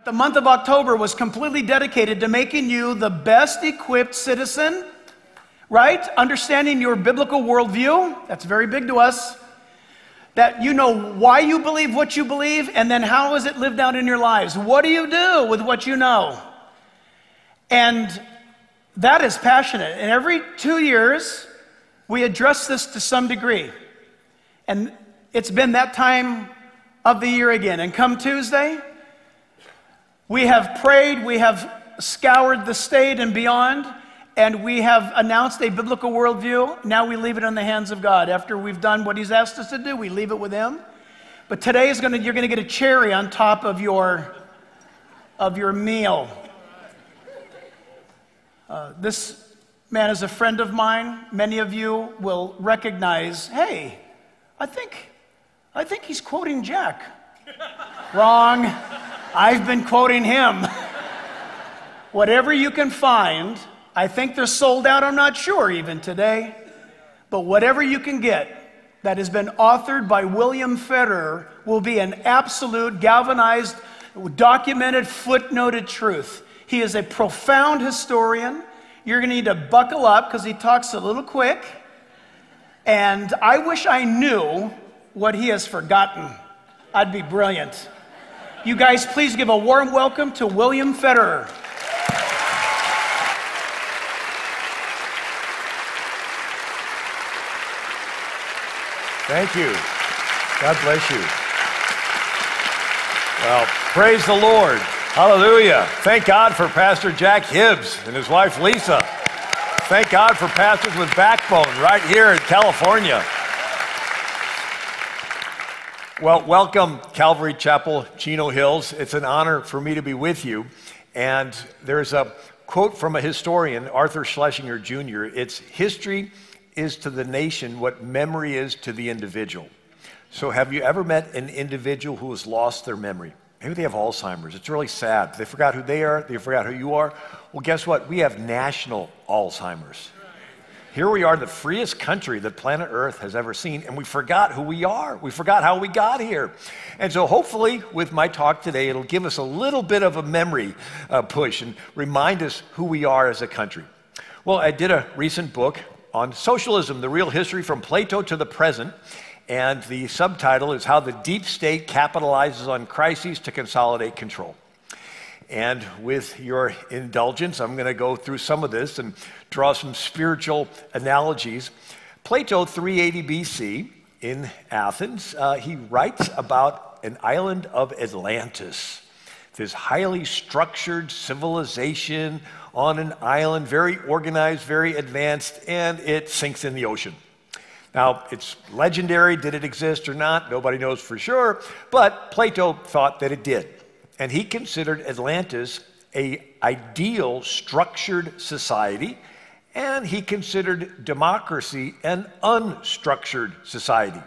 The month of October was completely dedicated to making you the best equipped citizen, right? Understanding your biblical worldview, that's very big to us. That you know why you believe what you believe, and then how is it lived out in your lives? What do you do with what you know? And that is passionate. And every 2 years, we address this to some degree. And it's been that time of the year again. And come Tuesday, we have prayed, we have scoured the state and beyond, and we have announced a biblical worldview. Now we leave it in the hands of God. After we've done what He's asked us to do, we leave it with Him. But today is you're gonna get a cherry on top of your meal. This man is a friend of mine. Many of you will recognize, hey, I think he's quoting Jack. Wrong. I've been quoting him. Whatever you can find, I think they're sold out, I'm not sure even today, but whatever you can get that has been authored by William Federer will be an absolute, galvanized, documented, footnoted truth. He is a profound historian. You're going to need to buckle up because he talks a little quick, and I wish I knew what he has forgotten. I'd be brilliant. You guys, please give a warm welcome to William Federer. Thank you. God bless you. Well, praise the Lord. Hallelujah. Thank God for Pastor Jack Hibbs and his wife Lisa. Thank God for pastors with backbone right here in California. Well, welcome, Calvary Chapel, Chino Hills. It's an honor for me to be with you. And there's a quote from a historian, Arthur Schlesinger Jr. It's, history is to the nation what memory is to the individual. So have you ever met an individual who has lost their memory? Maybe they have Alzheimer's. It's really sad. They forgot who they are. They forgot who you are. Well, guess what? We have national Alzheimer's. Here we are, the freest country that planet Earth has ever seen, and we forgot who we are. We forgot how we got here. And so hopefully with my talk today, it'll give us a little bit of a memory push and remind us who we are as a country. Well, I did a recent book on socialism, the real history from Plato to the present, and the subtitle is How the Deep State Capitalizes on Crises to Consolidate Control. And with your indulgence, I'm going to go through some of this and draw some spiritual analogies. Plato, 380 BC, in Athens, he writes about an island of Atlantis, this highly structured civilization on an island, very organized, very advanced, and it sinks in the ocean. Now, it's legendary. Did it exist or not? Nobody knows for sure, but Plato thought that it did. And he considered Atlantis an ideal structured society, and he considered democracy an unstructured society.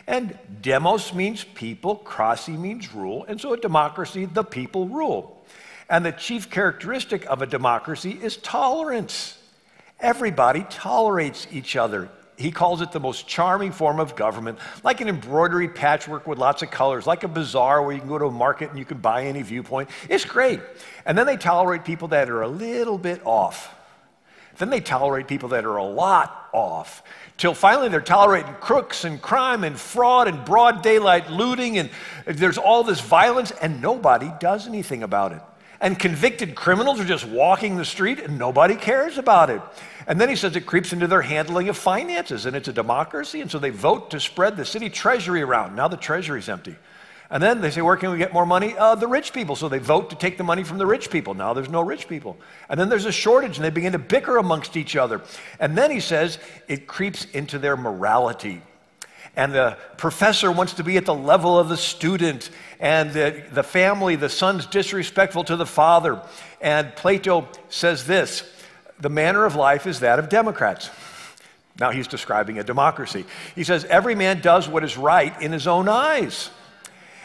And demos means people, krasi means rule, and so a democracy, the people rule. And the chief characteristic of a democracy is tolerance. Everybody tolerates each other. He calls it the most charming form of government, like an embroidery patchwork with lots of colors, like a bazaar where you can go to a market and you can buy any viewpoint. It's great. And then they tolerate people that are a little bit off. Then they tolerate people that are a lot off. Till finally they're tolerating crooks and crime and fraud and broad daylight looting, and there's all this violence and nobody does anything about it. And convicted criminals are just walking the street and nobody cares about it. And then he says it creeps into their handling of finances, and it's a democracy, and so they vote to spread the city treasury around. Now the treasury's empty. And then they say, where can we get more money? The rich people. So they vote to take the money from the rich people. Now there's no rich people. And then there's a shortage, and they begin to bicker amongst each other. And then he says it creeps into their morality. And the professor wants to be at the level of the student, and the family, the son's disrespectful to the father. And Plato says this, the manner of life is that of Democrats. Now he's describing a democracy. He says, every man does what is right in his own eyes.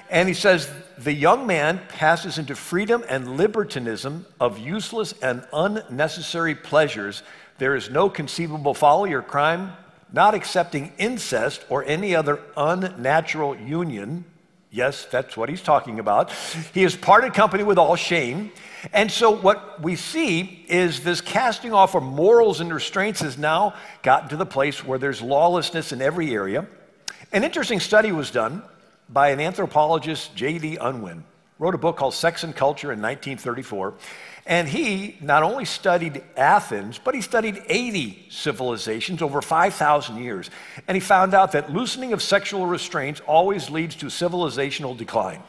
And he says, the young man passes into freedom and libertinism of useless and unnecessary pleasures. There is no conceivable folly or crime, not accepting incest or any other unnatural union. Yes, that's what he's talking about. He has parted company with all shame. And so what we see is this casting off of morals and restraints has now gotten to the place where there's lawlessness in every area. An interesting study was done by an anthropologist, J.D. Unwin, wrote a book called Sex and Culture in 1934. And he not only studied Athens, but he studied 80 civilizations over 5,000 years. And he found out that loosening of sexual restraints always leads to civilizational decline.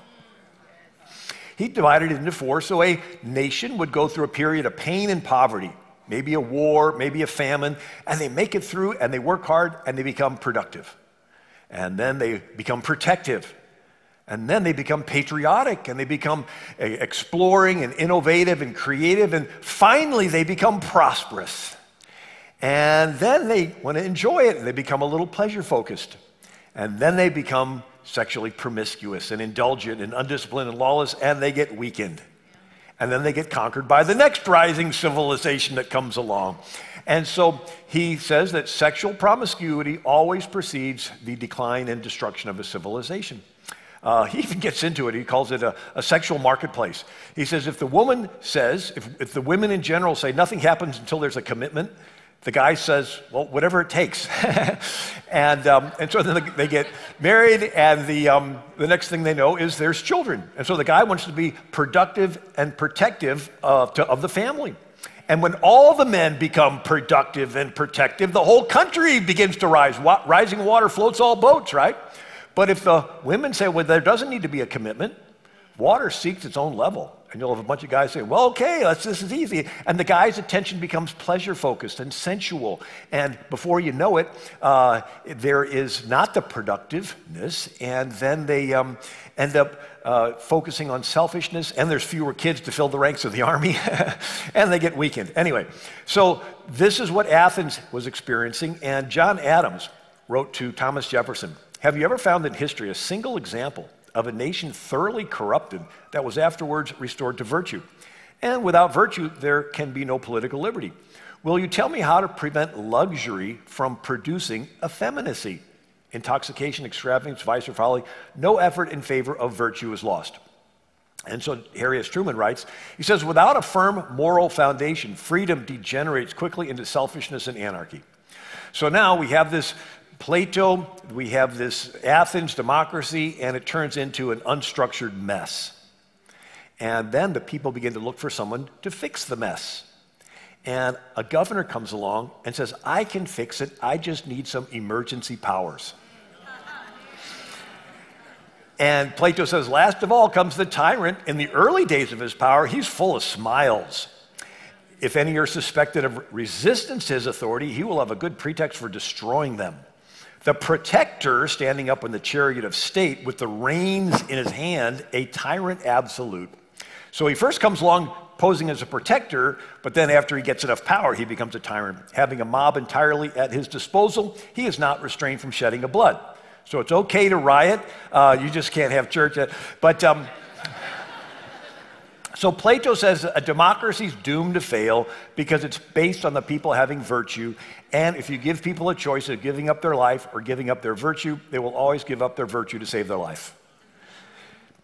He divided it into four, so a nation would go through a period of pain and poverty, maybe a war, maybe a famine, and they make it through and they work hard and they become productive. And then they become protective. And then they become patriotic and they become exploring and innovative and creative. And finally, they become prosperous. And then they want to enjoy it and they become a little pleasure focused. And then they become sexually promiscuous and indulgent and undisciplined and lawless, and they get weakened. And then they get conquered by the next rising civilization that comes along. And so he says that sexual promiscuity always precedes the decline and destruction of a civilization. He even gets into it. He calls it a sexual marketplace. He says if the woman says, if the women in general say nothing happens until there's a commitment, the guy says, well, whatever it takes. and so then they get married, and the next thing they know is there's children. And so the guy wants to be productive and protective of the family. And when all the men become productive and protective, the whole country begins to rise. Rising water floats all boats, right? But if the women say, well, there doesn't need to be a commitment, water seeks its own level. And you'll have a bunch of guys say, well, okay, this is easy. And the guy's attention becomes pleasure-focused and sensual. And before you know it, there is not the productiveness. And then they end up focusing on selfishness. And there's fewer kids to fill the ranks of the army. And they get weakened. Anyway, so this is what Athens was experiencing. And John Adams wrote to Thomas Jefferson, have you ever found in history a single example of a nation thoroughly corrupted that was afterwards restored to virtue? And without virtue, there can be no political liberty. Will you tell me how to prevent luxury from producing effeminacy? Intoxication, extravagance, vice, or folly, no effort in favor of virtue is lost. And so Harry S. Truman writes, he says, without a firm moral foundation, freedom degenerates quickly into selfishness and anarchy. So now we have this Plato, we have this Athens democracy, and it turns into an unstructured mess. And then the people begin to look for someone to fix the mess. And a governor comes along and says, I can fix it, I just need some emergency powers. And Plato says, last of all comes the tyrant. In the early days of his power, he's full of smiles. If any are suspected of resistance to his authority, he will have a good pretext for destroying them. The protector standing up in the chariot of state with the reins in his hand, a tyrant absolute. So he first comes along posing as a protector, but then after he gets enough power, he becomes a tyrant. Having a mob entirely at his disposal, he is not restrained from shedding of blood. So it's okay to riot, you just can't have church. So Plato says a democracy is doomed to fail because it's based on the people having virtue. And if you give people a choice of giving up their life or giving up their virtue, they will always give up their virtue to save their life.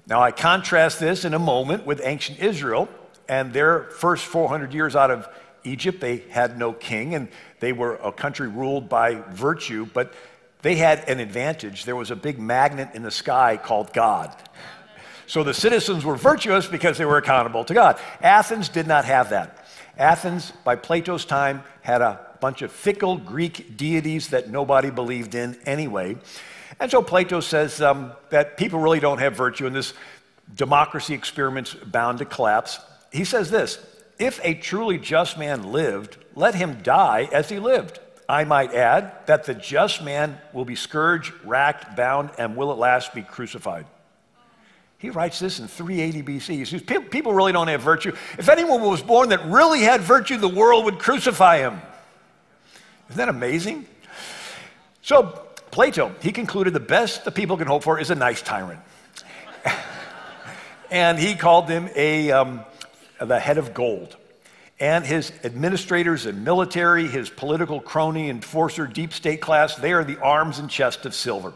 Now, I contrast this in a moment with ancient Israel and their first 400 years out of Egypt. They had no king and they were a country ruled by virtue, but they had an advantage. There was a big magnet in the sky called God. So the citizens were virtuous because they were accountable to God. Athens did not have that. Athens, by Plato's time, had a bunch of fickle Greek deities that nobody believed in anyway. And so Plato says that people really don't have virtue, and this democracy experiment's bound to collapse. He says this, if a truly just man lived, let him die as he lived. I might add that the just man will be scourged, racked, bound, and will at last be crucified. He writes this in 380 BC. He says, people really don't have virtue. If anyone was born that really had virtue, the world would crucify him. Isn't that amazing? So Plato, he concluded the best the people can hope for is a nice tyrant. And he called him the head of gold. And his administrators and military, his political crony, enforcer, deep state class, they are the arms and chest of silver.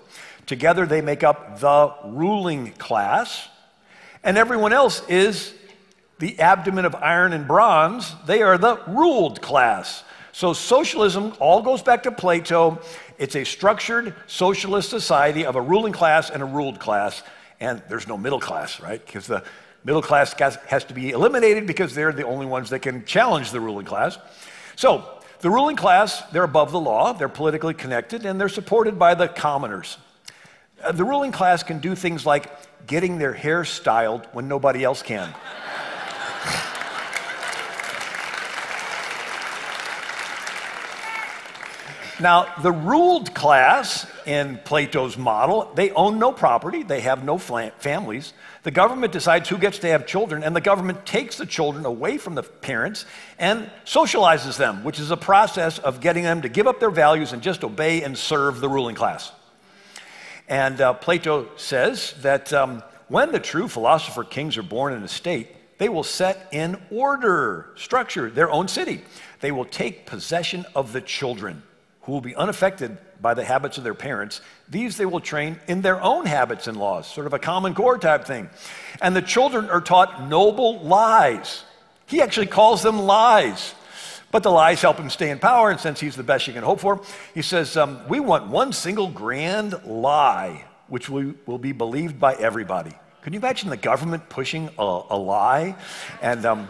Together they make up the ruling class, and everyone else is the abdomen of iron and bronze. They are the ruled class. So socialism all goes back to Plato. It's a structured socialist society of a ruling class and a ruled class, and there's no middle class, right? Because the middle class has to be eliminated because they're the only ones that can challenge the ruling class. So the ruling class, they're above the law, they're politically connected, and they're supported by the commoners. The ruling class can do things like getting their hair styled when nobody else can. Now, the ruled class in Plato's model, they own no property, they have no families. The government decides who gets to have children, and the government takes the children away from the parents and socializes them, which is a process of getting them to give up their values and just obey and serve the ruling class. And Plato says that when the true philosopher kings are born in a state, they will set in order, structure, their own city. They will take possession of the children, who will be unaffected by the habits of their parents. These they will train in their own habits and laws, sort of a Common Core type thing. And the children are taught noble lies. He actually calls them lies. But the lies help him stay in power, and since he's the best you can hope for, he says, we want one single grand lie, which will be believed by everybody. Can you imagine the government pushing a lie? And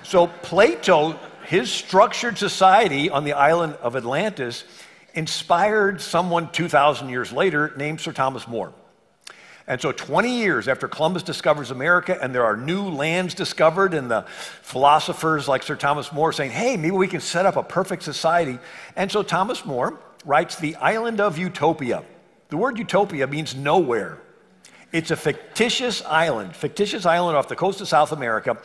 so Plato, his structured society on the island of Atlantis, inspired someone 2,000 years later named Sir Thomas More. And so 20 years after Columbus discovers America and there are new lands discovered, and the philosophers like Sir Thomas More saying, hey, maybe we can set up a perfect society. And so Thomas More writes The Island of Utopia. The word utopia means nowhere. It's a fictitious island off the coast of South America.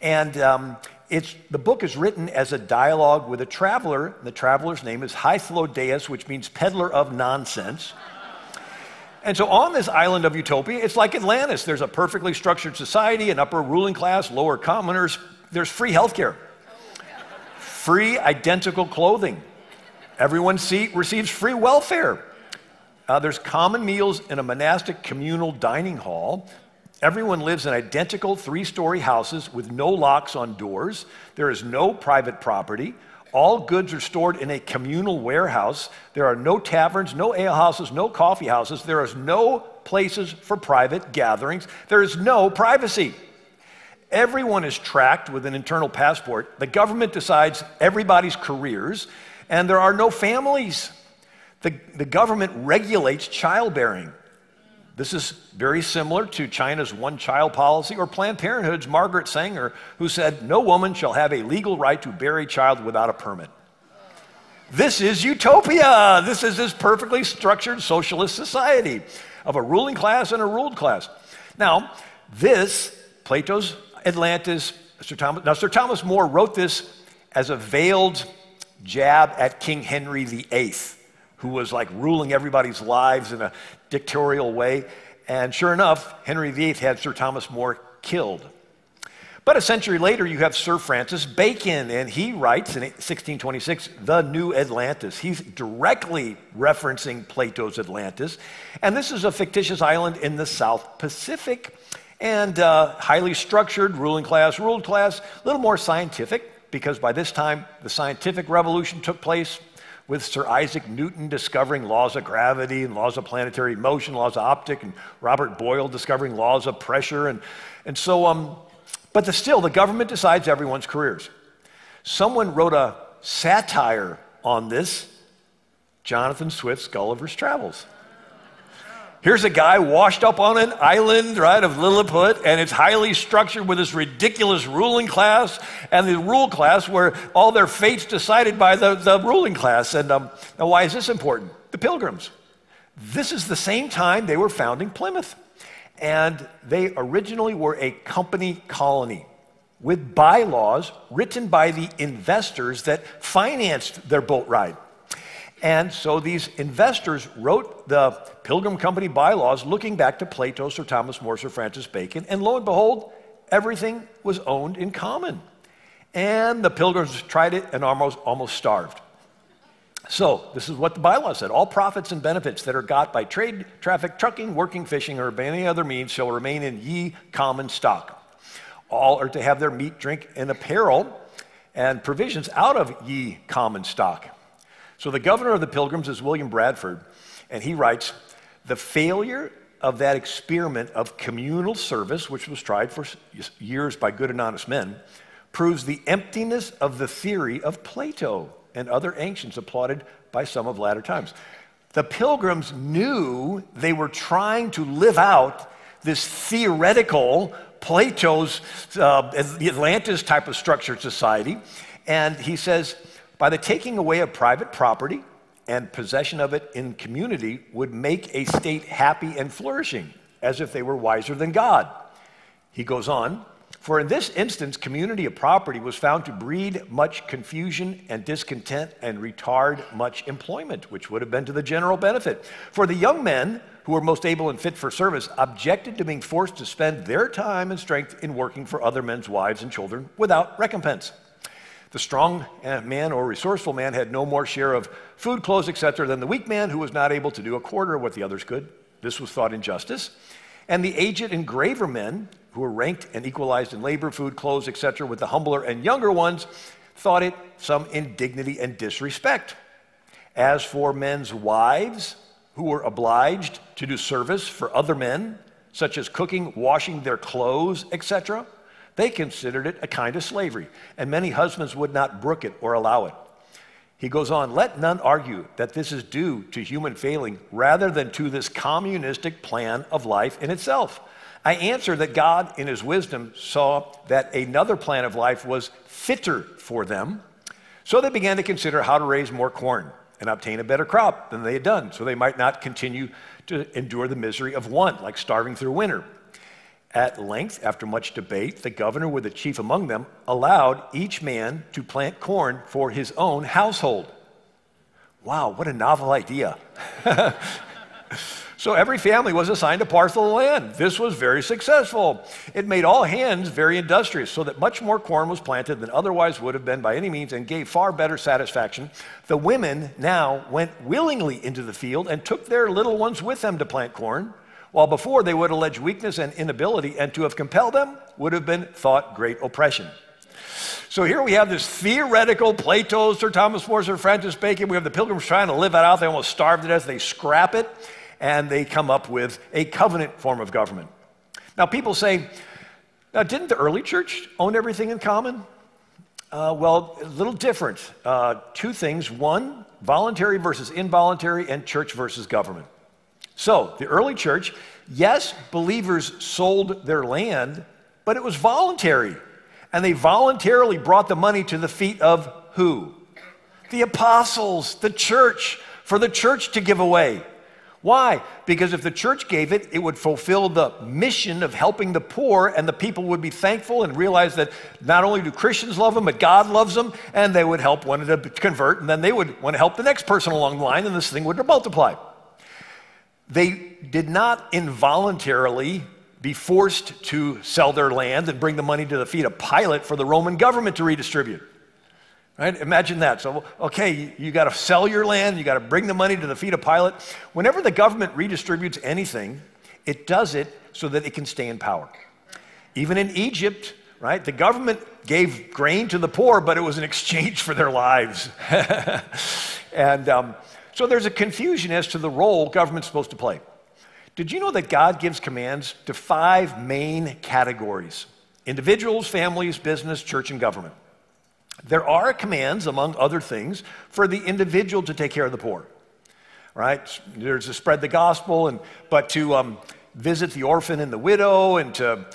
And the book is written as a dialogue with a traveler. The traveler's name is Hythlodaeus, which means peddler of nonsense. And so on this island of utopia, it's like Atlantis. There's a perfectly structured society, an upper ruling class, lower commoners. There's free healthcare, free identical clothing. Everyone receives free welfare. There's common meals in a monastic communal dining hall. Everyone lives in identical 3-story houses with no locks on doors. There is no private property. All goods are stored in a communal warehouse. There are no taverns, no alehouses, no coffee houses. There is no places for private gatherings. There is no privacy. Everyone is tracked with an internal passport. The government decides everybody's careers, and there are no families. The government regulates childbearing. This is very similar to China's one-child policy or Planned Parenthood's Margaret Sanger, who said, no woman shall have a legal right to bear a child without a permit. This is utopia. This is this perfectly structured socialist society of a ruling class and a ruled class. Now, Plato's Atlantis, Sir Thomas More wrote this as a veiled jab at King Henry VIII, who was like ruling everybody's lives in a dictatorial way. And sure enough, Henry VIII had Sir Thomas More killed. But a century later, you have Sir Francis Bacon, and he writes in 1626, The New Atlantis. He's directly referencing Plato's Atlantis. And this is a fictitious island in the South Pacific, and highly structured, ruling class, ruled class, a little more scientific, because by this time, the scientific revolution took place with Sir Isaac Newton discovering laws of gravity and laws of planetary motion, laws of optics, and Robert Boyle discovering laws of pressure. And so, but still, the government decides everyone's careers. Someone wrote a satire on this, Jonathan Swift's Gulliver's Travels. Here's a guy washed up on an island, right, of Lilliput, and it's highly structured with this ridiculous ruling class and the ruled class where all their fate's decided by the ruling class. And now why is this important? The Pilgrims. This is the same time they were founding Plymouth. And they originally were a company colony with bylaws written by the investors that financed their boat ride. And so these investors wrote the Pilgrim Company bylaws looking back to Plato, Sir Thomas More, Sir Francis Bacon, and lo and behold, everything was owned in common. And the Pilgrims tried it and almost starved. So this is what the bylaw said. All profits and benefits that are got by trade, traffic, trucking, working, fishing, or by any other means shall remain in ye common stock. All are to have their meat, drink, and apparel and provisions out of ye common stock. So the governor of the Pilgrims is William Bradford, and he writes, the failure of that experiment of communal service, which was tried for years by good and honest men, proves the emptiness of the theory of Plato and other ancients applauded by some of latter times. The Pilgrims knew they were trying to live out this theoretical Plato's the Atlantis type of structured society. And he says, by the taking away of private property and possession of it in community would make a state happy and flourishing, as if they were wiser than God. He goes on, for in this instance, community of property was found to breed much confusion and discontent and retard much employment, which would have been to the general benefit. For the young men who were most able and fit for service objected to being forced to spend their time and strength in working for other men's wives and children without recompense. The strong man or resourceful man had no more share of food, clothes, etc., than the weak man who was not able to do a quarter of what the others could. This was thought injustice. And the aged and graver men, who were ranked and equalized in labor, food, clothes, etc., with the humbler and younger ones, thought it some indignity and disrespect. As for men's wives, who were obliged to do service for other men, such as cooking, washing their clothes, etc., they considered it a kind of slavery, and many husbands would not brook it or allow it. He goes on, let none argue that this is due to human failing rather than to this communistic plan of life in itself. I answer that God, in his wisdom, saw that another plan of life was fitter for them, so they began to consider how to raise more corn and obtain a better crop than they had done, so they might not continue to endure the misery of want, like starving through winter. At length, after much debate, the governor, with the chief among them, allowed each man to plant corn for his own household. Wow, what a novel idea. So every family was assigned a parcel of land. This was very successful. It made all hands very industrious, so that much more corn was planted than otherwise would have been by any means, and gave far better satisfaction. The women now went willingly into the field and took their little ones with them to plant corn, while before they would allege weakness and inability, and to have compelled them would have been thought great oppression. So here we have this theoretical Plato, Sir Thomas More, Sir Francis Bacon. We have the Pilgrims trying to live that out. They almost starve to death. They scrap it, and they come up with a covenant form of government. Now people say, now didn't the early church own everything in common? Well, a little different. Two things. One, voluntary versus involuntary, and church versus government. So the early church, yes, believers sold their land, but it was voluntary. And they voluntarily brought the money to the feet of who? The apostles, the church, for the church to give away. Why? Because if the church gave it, it would fulfill the mission of helping the poor, and the people would be thankful and realize that not only do Christians love them, but God loves them, and they would help one to convert, and then they would want to help the next person along the line, and this thing would multiply. They did not involuntarily be forced to sell their land and bring the money to the feet of Pilate for the Roman government to redistribute. Right? Imagine that. So, okay, you got to sell your land, you got to bring the money to the feet of Pilate. Whenever the government redistributes anything, it does it so that it can stay in power. Even in Egypt, right, the government gave grain to the poor, but it was in exchange for their lives. And so there's a confusion as to the role government's supposed to play. Did you know that God gives commands to 5 main categories? Individuals, families, business, church, and government. There are commands, among other things, for the individual to take care of the poor, right? There's to spread the gospel, but to visit the orphan and the widow, and to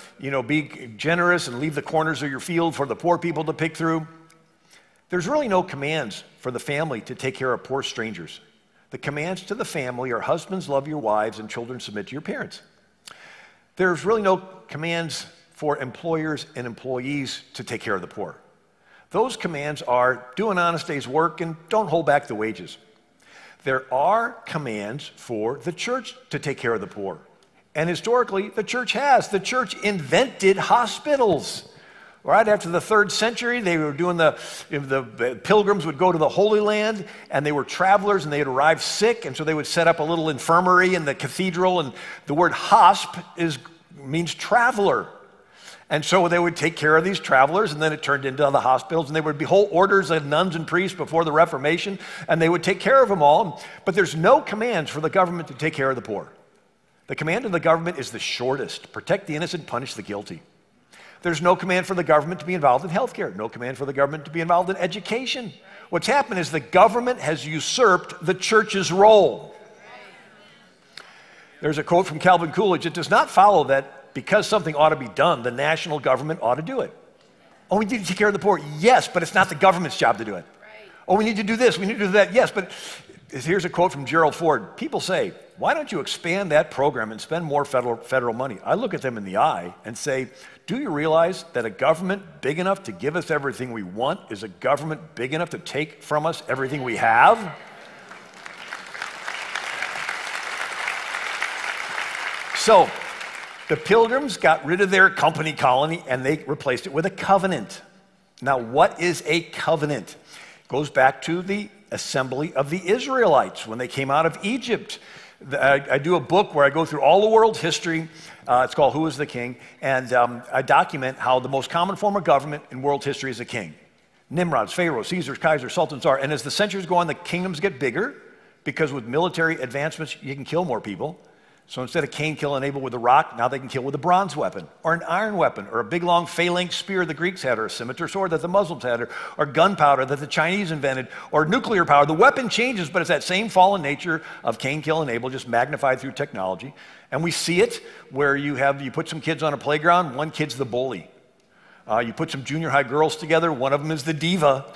be generous and leave the corners of your field for the poor people to pick through. There's really no commands for the family to take care of poor strangers. The commands to the family are husbands, love your wives, and children, submit to your parents. There's really no commands for employers and employees to take care of the poor. Those commands are do an honest day's work and don't hold back the wages. There are commands for the church to take care of the poor. And historically, the church has. The church invented hospitals. Right after the 3rd century, they were doing the pilgrims would go to the Holy Land, and they were travelers, and they had arrived sick, and so they would set up a little infirmary in the cathedral, and the word hosp means traveler. And so they would take care of these travelers, and then it turned into the hospitals, and there would be whole orders of nuns and priests before the Reformation, and they would take care of them all. But there's no commands for the government to take care of the poor. The command of the government is the shortest: protect the innocent, punish the guilty. There's no command for the government to be involved in healthcare, no command for the government to be involved in education. What's happened is the government has usurped the church's role. There's a quote from Calvin Coolidge: "It does not follow that because something ought to be done, the national government ought to do it." Oh, we need to take care of the poor. Yes, but it's not the government's job to do it. Oh, we need to do this, we need to do that. Yes, but here's a quote from Gerald Ford. People say, "Why don't you expand that program and spend more federal money?" I look at them in the eye and say, do you realize that a government big enough to give us everything we want is a government big enough to take from us everything we have? So, the Pilgrims got rid of their company colony and they replaced it with a covenant. Now, what is a covenant? It goes back to the assembly of the Israelites when they came out of Egypt. I do a book where I go through all the world's history. It's called Who is the King? And I document how the most common form of government in world history is a king. Nimrods, Pharaohs, Caesars, Kaisers, Sultans, Tsars. And as the centuries go on, the kingdoms get bigger because with military advancements, you can kill more people. So instead of Cain killing Abel with a rock, now they can kill with a bronze weapon, or an iron weapon, or a big long phalanx spear the Greeks had, or a scimitar sword that the Muslims had, or gunpowder that the Chinese invented, or nuclear power. The weapon changes, but it's that same fallen nature of Cain killing Abel, just magnified through technology. And we see it where you put some kids on a playground, one kid's the bully. You put some junior high girls together, one of them is the diva.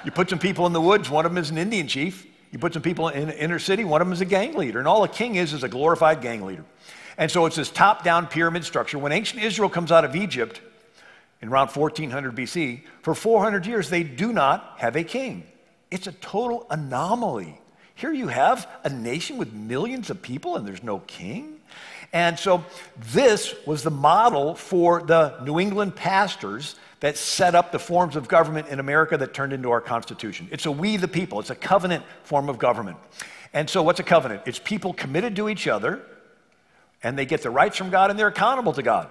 You put some people in the woods, one of them is an Indian chief. You put some people in the inner city, one of them is a gang leader. And all a king is a glorified gang leader. And so it's this top-down pyramid structure. When ancient Israel comes out of Egypt in around 1400 BC, for 400 years they do not have a king. It's a total anomaly. Here you have a nation with millions of people and there's no king. And so this was the model for the New England pastors that set up the forms of government in America that turned into our Constitution. It's a we the people. It's a covenant form of government. And so what's a covenant? It's people committed to each other, and they get the rights from God, and they're accountable to God.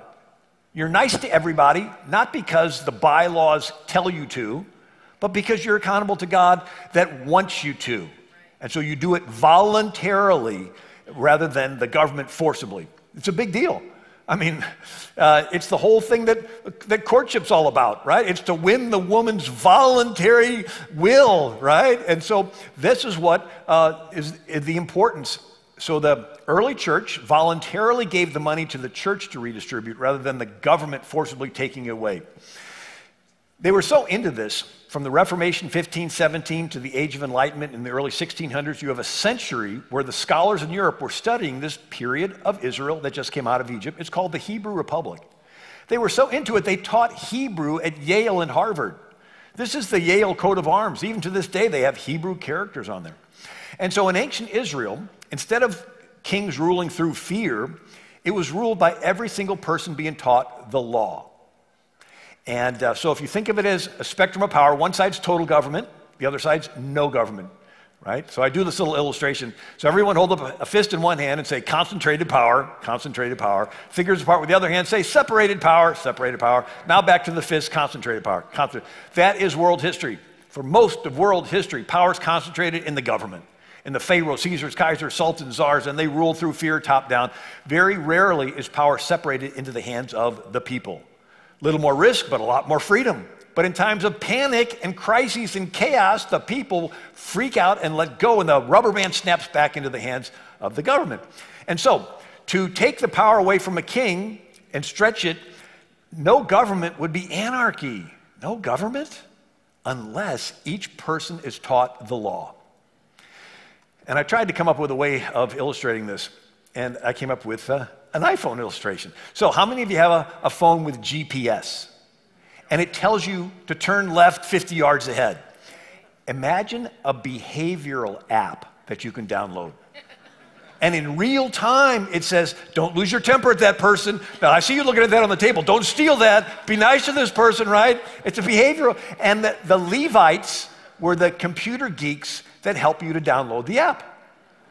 You're nice to everybody, not because the bylaws tell you to, but because you're accountable to God that wants you to. And so you do it voluntarily rather than the government forcibly. It's a big deal. I mean, it's the whole thing that courtship's all about, right? It's to win the woman's voluntary will, right? And so this is what is the importance. So the early church voluntarily gave the money to the church to redistribute rather than the government forcibly taking it away. They were so into this, from the Reformation 1517 to the Age of Enlightenment in the early 1600s, you have a century where the scholars in Europe were studying this period of Israel that just came out of Egypt. It's called the Hebrew Republic. They were so into it, they taught Hebrew at Yale and Harvard. This is the Yale coat of arms. Even to this day, they have Hebrew characters on there. And so in ancient Israel, instead of kings ruling through fear, it was ruled by every single person being taught the law. And so if you think of it as a spectrum of power, one side's total government, the other side's no government, right? So I do this little illustration. So everyone hold up a fist in one hand and say concentrated power, concentrated power. Fingers apart with the other hand, say separated power, separated power. Now back to the fist, concentrated power. That is world history. For most of world history, power is concentrated in the government. In the Pharaohs, Caesars, Kaisers, Sultans, Tsars, and they rule through fear top down. Very rarely is power separated into the hands of the people. Little more risk, but a lot more freedom. But in times of panic and crises and chaos, the people freak out and let go, and the rubber band snaps back into the hands of the government. And so, to take the power away from a king and stretch it, no government would be anarchy. No government unless each person is taught the law. And I tried to come up with a way of illustrating this, and I came up with an iPhone illustration. So how many of you have a phone with GPS? And it tells you to turn left 50 yards ahead. Imagine a behavioral app that you can download. And in real time, it says, don't lose your temper at that person. Now, I see you looking at that on the table. Don't steal that. Be nice to this person, right? It's a behavioral. And the Levites were the computer geeks that help you to download the app.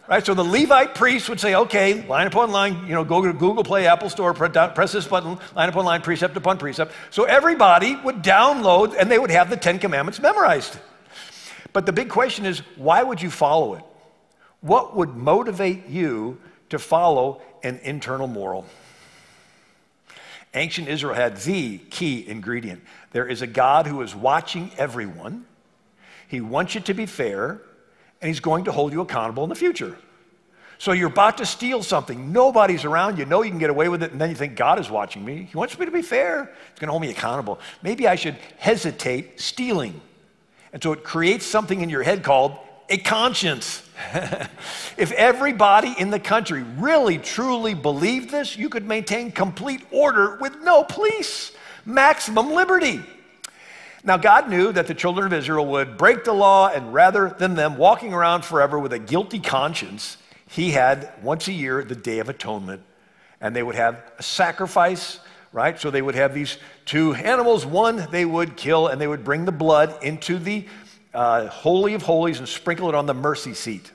Right? So the Levite priest would say, okay, line upon line, go to Google Play, Apple Store, press this button, line upon line, precept upon precept. So everybody would download and they would have the 10 Commandments memorized. But the big question is, why would you follow it? What would motivate you to follow an internal moral? Ancient Israel had the key ingredient. There is a God who is watching everyone. He wants you to be fair. And he's going to hold you accountable in the future. So you're about to steal something. Nobody's around. You know you can get away with it, and then you think, God is watching me. He wants me to be fair. He's going to hold me accountable. Maybe I should hesitate stealing. And so it creates something in your head called a conscience. If everybody in the country really, truly believed this, you could maintain complete order with no police, maximum liberty. Now, God knew that the children of Israel would break the law, and rather than them walking around forever with a guilty conscience, he had once a year the Day of Atonement, and they would have a sacrifice, right? So they would have these two animals. One they would kill, and they would bring the blood into the Holy of Holies and sprinkle it on the mercy seat.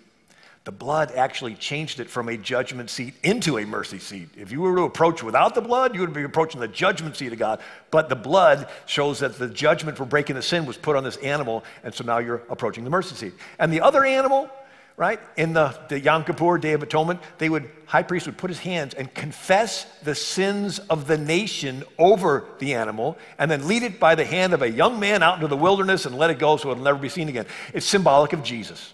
The blood actually changed it from a judgment seat into a mercy seat. If you were to approach without the blood, you would be approaching the judgment seat of God. But the blood shows that the judgment for breaking the sin was put on this animal, and so now you're approaching the mercy seat. And the other animal, right, in the Yom Kippur, Day of Atonement, high priest would put his hands and confess the sins of the nation over the animal, and then lead it by the hand of a young man out into the wilderness and let it go so it'll never be seen again. It's symbolic of Jesus.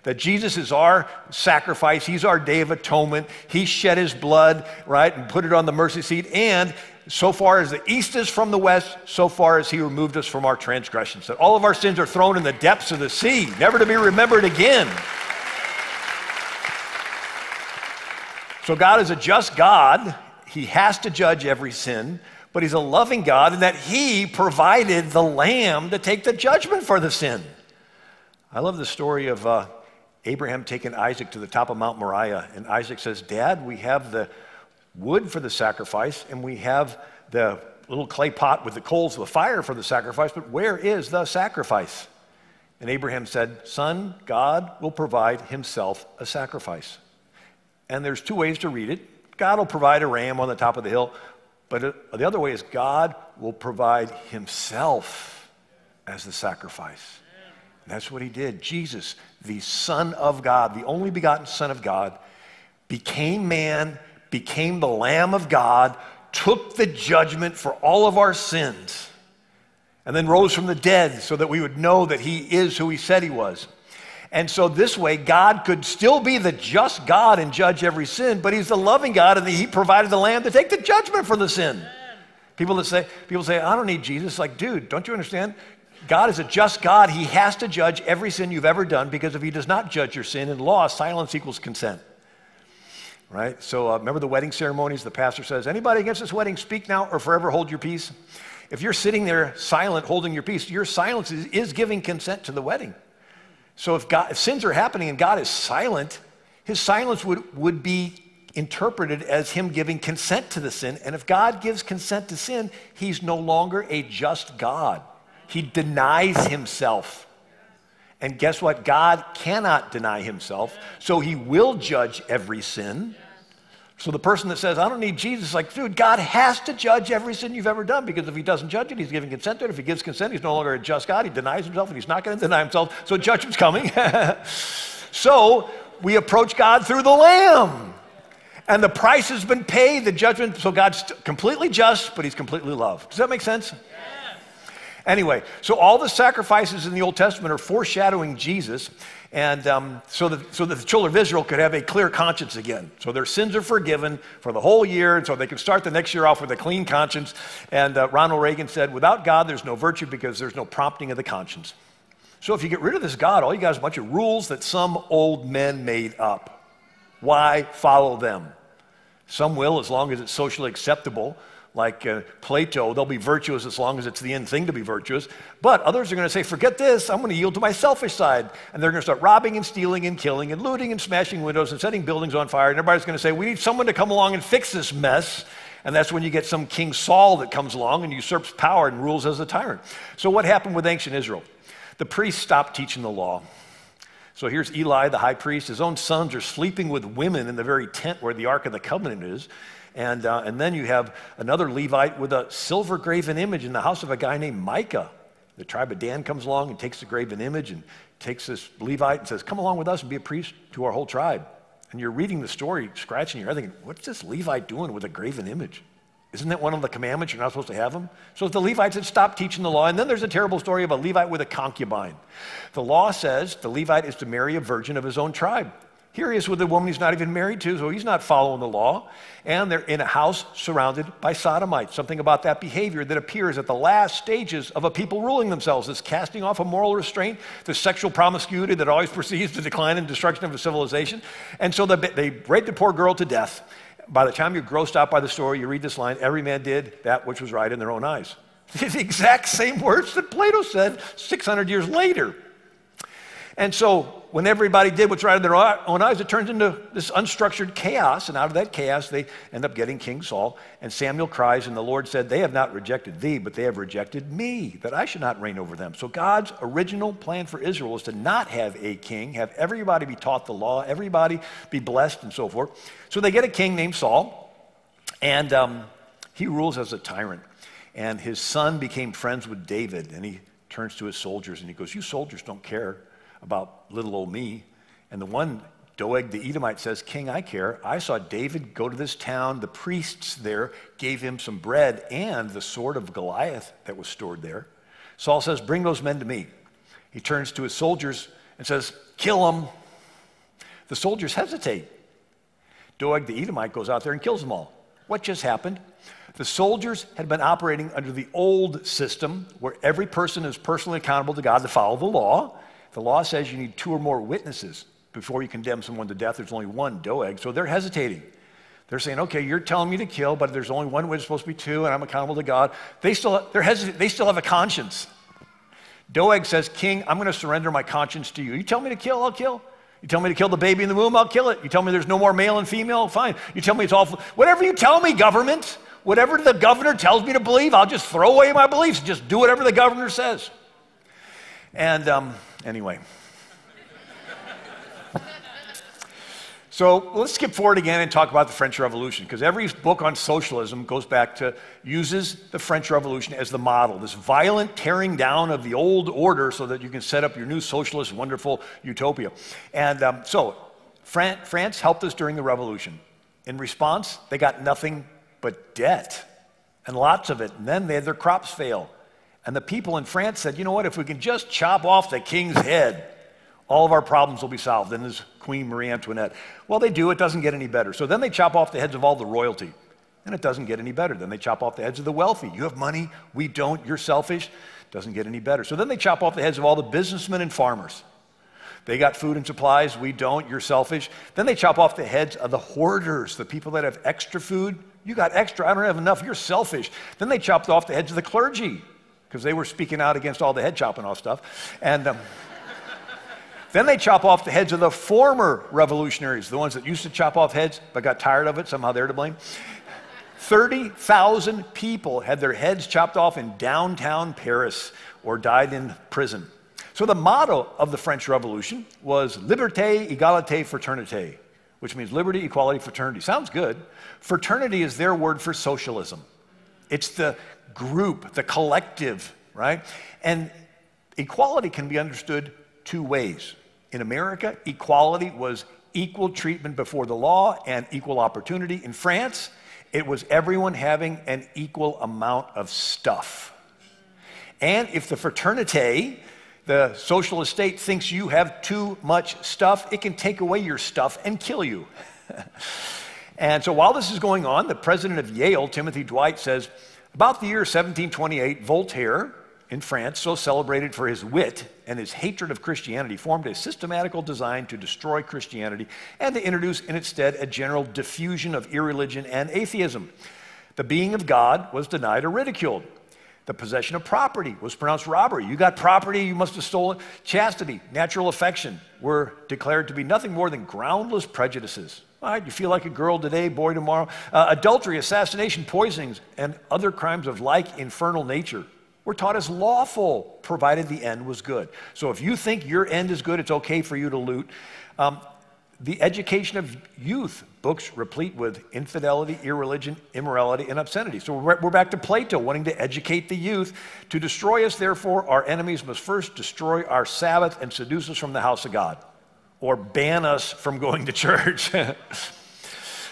That Jesus is our sacrifice. He's our Day of Atonement. He shed his blood, right, and put it on the mercy seat. And so far as the east is from the west, so far as he removed us from our transgressions. That all of our sins are thrown in the depths of the sea, never to be remembered again. So God is a just God. He has to judge every sin, but he's a loving God in that he provided the lamb to take the judgment for the sin. I love the story of Abraham taking Isaac to the top of Mount Moriah, and Isaac says, Dad, we have the wood for the sacrifice, and we have the little clay pot with the coals of the fire for the sacrifice, but where is the sacrifice? And Abraham said, Son, God will provide himself a sacrifice. And there's two ways to read it. God will provide a ram on the top of the hill, but the other way is God will provide himself as the sacrifice. And that's what he did. Jesus, the Son of God, the only begotten Son of God, became man, became the Lamb of God, took the judgment for all of our sins, and then rose from the dead so that we would know that he is who he said he was. And so this way, God could still be the just God and judge every sin, but he's the loving God, and he provided the Lamb to take the judgment for the sin. People say, I don't need Jesus. Like, dude, don't you understand? God is a just God. He has to judge every sin you've ever done, because if he does not judge your sin, in law, silence equals consent. Right? So remember the wedding ceremonies? The pastor says, anybody against this wedding, speak now or forever hold your peace. If you're sitting there silent, holding your peace, your silence is giving consent to the wedding. So if sins are happening and God is silent, his silence would be interpreted as him giving consent to the sin. And if God gives consent to sin, he's no longer a just God. He denies himself. And guess what? God cannot deny himself, so he will judge every sin. So the person that says, I don't need Jesus, like, dude, God has to judge every sin you've ever done, because if he doesn't judge it, he's giving consent to it. If he gives consent, he's no longer a just God. He denies himself, and he's not going to deny himself, so judgment's coming. So we approach God through the Lamb. And the price has been paid, the judgment, so God's completely just, but he's completely love. Does that make sense? Anyway, so all the sacrifices in the Old Testament are foreshadowing Jesus, and so that the children of Israel could have a clear conscience again. So their sins are forgiven for the whole year, and so they can start the next year off with a clean conscience. And Ronald Reagan said, without God, there's no virtue, because there's no prompting of the conscience. So if you get rid of this God, all you got is a bunch of rules that some old men made up. Why follow them? Some will, as long as it's socially acceptable. like Plato, they'll be virtuous as long as it's the end thing to be virtuous. But others are going to say, forget this, I'm going to yield to my selfish side. And they're going to start robbing and stealing and killing and looting and smashing windows and setting buildings on fire. And everybody's going to say, we need someone to come along and fix this mess. And that's when you get some King Saul that comes along and usurps power and rules as a tyrant. So what happened with ancient Israel? The priests stopped teaching the law. So here's Eli, the high priest. His own sons are sleeping with women in the very tent where the Ark of the Covenant is. And then you have another Levite with a silver graven image in the house of a guy named Micah. The tribe of Dan comes along and takes the graven image and takes this Levite and says, come along with us and be a priest to our whole tribe. And you're reading the story, scratching your head thinking, what's this Levite doing with a graven image? Isn't that one of the commandments? You're not supposed to have them? So the Levites had stopped teaching the law. And then there's a terrible story of a Levite with a concubine. The law says the Levite is to marry a virgin of his own tribe. Here he is with a woman he's not even married to, so he's not following the law. And they're in a house surrounded by sodomites. Something about that behavior that appears at the last stages of a people ruling themselves. This casting off of moral restraint, this sexual promiscuity that always precedes the decline and destruction of a civilization. And so they raped the poor girl to death. By the time you're grossed out by the story, you read this line, every man did that which was right in their own eyes. It's the exact same words that Plato said 600 years later. And so when everybody did what's right in their own eyes, it turns into this unstructured chaos. And out of that chaos, they end up getting King Saul. And Samuel cries, and the Lord said, they have not rejected thee, but they have rejected me, that I should not reign over them. So God's original plan for Israel was to not have a king, have everybody be taught the law, everybody be blessed and so forth. So they get a king named Saul, and he rules as a tyrant. And his son became friends with David, and he turns to his soldiers, and he goes, you soldiers don't care about little old me. And the one, Doeg the Edomite, says, King, I care. I saw David go to this town. The priests there gave him some bread and the sword of Goliath that was stored there. Saul says, bring those men to me. He turns to his soldiers and says, kill them. The soldiers hesitate. Doeg the Edomite goes out there and kills them all. What just happened? The soldiers had been operating under the old system where every person is personally accountable to God to follow the law. The law says you need 2 or more witnesses before you condemn someone to death. There's only one, Doeg. So they're hesitating. They're saying, okay, you're telling me to kill, but there's only one witness, supposed to be 2, and I'm accountable to God. They still have a conscience. Doeg says, King, I'm going to surrender my conscience to you. You tell me to kill, I'll kill. You tell me to kill the baby in the womb, I'll kill it. You tell me there's no more male and female, fine. You tell me it's awful. Whatever you tell me, government, whatever the governor tells me to believe, I'll just throw away my beliefs. Just do whatever the governor says. And anyway. So let's skip forward again and talk about the French Revolution, because every book on socialism goes back to, uses the French Revolution as the model, this violent tearing down of the old order so that you can set up your new socialist, wonderful utopia. And so France helped us during the revolution. In response, they got nothing but debt, and lots of it. And then they had their crops fail. And the people in France said, you know what, if we can just chop off the king's head, all of our problems will be solved. And this Queen Marie Antoinette. Well, they do. It doesn't get any better. So then they chop off the heads of all the royalty. And it doesn't get any better. Then they chop off the heads of the wealthy. You have money. We don't. You're selfish. Doesn't get any better. So then they chop off the heads of all the businessmen and farmers. They got food and supplies. We don't. You're selfish. Then they chop off the heads of the hoarders, the people that have extra food. You got extra. I don't have enough. You're selfish. Then they chopped off the heads of the clergy because they were speaking out against all the head chopping off stuff. And then they chop off the heads of the former revolutionaries, the ones that used to chop off heads but got tired of it. Somehow they're to blame. 30,000 people had their heads chopped off in downtown Paris or died in prison. So the motto of the French Revolution was liberté, égalité, fraternité, which means liberty, equality, fraternity. Sounds good. Fraternity is their word for socialism. It's the group, the collective, right? And equality can be understood 2 ways. In America, equality was equal treatment before the law and equal opportunity. In France, it was everyone having an equal amount of stuff. And if the fraternité, the socialist state, thinks you have too much stuff, it can take away your stuff and kill you. And so while this is going on, the president of Yale, Timothy Dwight, says, about the year 1728, Voltaire, in France, so celebrated for his wit and his hatred of Christianity, formed a systematical design to destroy Christianity and to introduce in its stead a general diffusion of irreligion and atheism. The being of God was denied or ridiculed. The possession of property was pronounced robbery. You got property, you must have stolen. Chastity, natural affection were declared to be nothing more than groundless prejudices. All right, you feel like a girl today, boy tomorrow. Adultery, assassination, poisonings, and other crimes of like infernal nature were taught as lawful, provided the end was good. So if you think your end is good, it's okay for you to loot. The education of youth, books replete with infidelity, irreligion, immorality, and obscenity. So we're back to Plato, wanting to educate the youth. To destroy us, therefore, our enemies must first destroy our Sabbath and seduce us from the house of God, or ban us from going to church.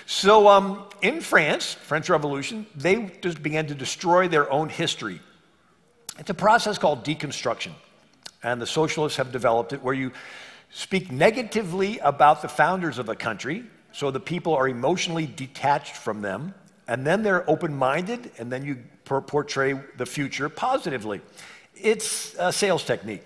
So in France, French Revolution, they just began to destroy their own history. It's a process called deconstruction, and the socialists have developed it, where you speak negatively about the founders of a country, so the people are emotionally detached from them, and then they're open-minded, and then you portray the future positively. It's a sales technique.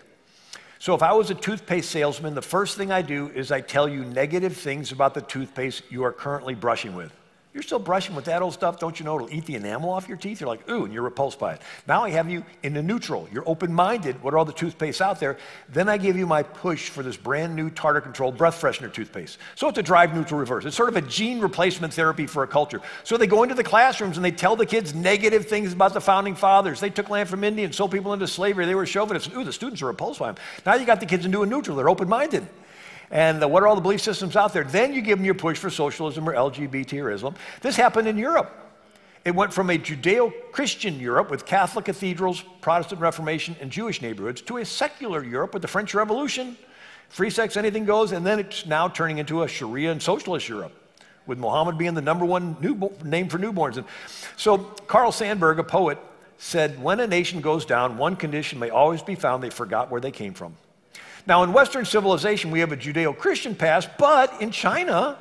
So if I was a toothpaste salesman, the first thing I do is I tell you negative things about the toothpaste you are currently brushing with. You're still brushing with that old stuff, don't you know it'll eat the enamel off your teeth? You're like, ooh, and you're repulsed by it. Now I have you in the neutral. You're open-minded. What are all the toothpastes out there? Then I give you my push for this brand new tartar-controlled breath freshener toothpaste. So it's a drive neutral reverse. It's sort of a gene replacement therapy for a culture. So they go into the classrooms and they tell the kids negative things about the founding fathers. They took land from India and sold people into slavery. They were chauvinists. Ooh, the students are repulsed by them. Now you got the kids into a neutral. They're open-minded. And what are all the belief systems out there? Then you give them your push for socialism or LGBT or Islam. This happened in Europe. It went from a Judeo-Christian Europe with Catholic cathedrals, Protestant Reformation, and Jewish neighborhoods to a secular Europe with the French Revolution, free sex, anything goes, and then it's now turning into a Sharia and socialist Europe, with Muhammad being the #1 name for newborns. And so Carl Sandburg, a poet, said, when a nation goes down, one condition may always be found: they forgot where they came from. Now, in Western civilization, we have a Judeo-Christian past, but in China,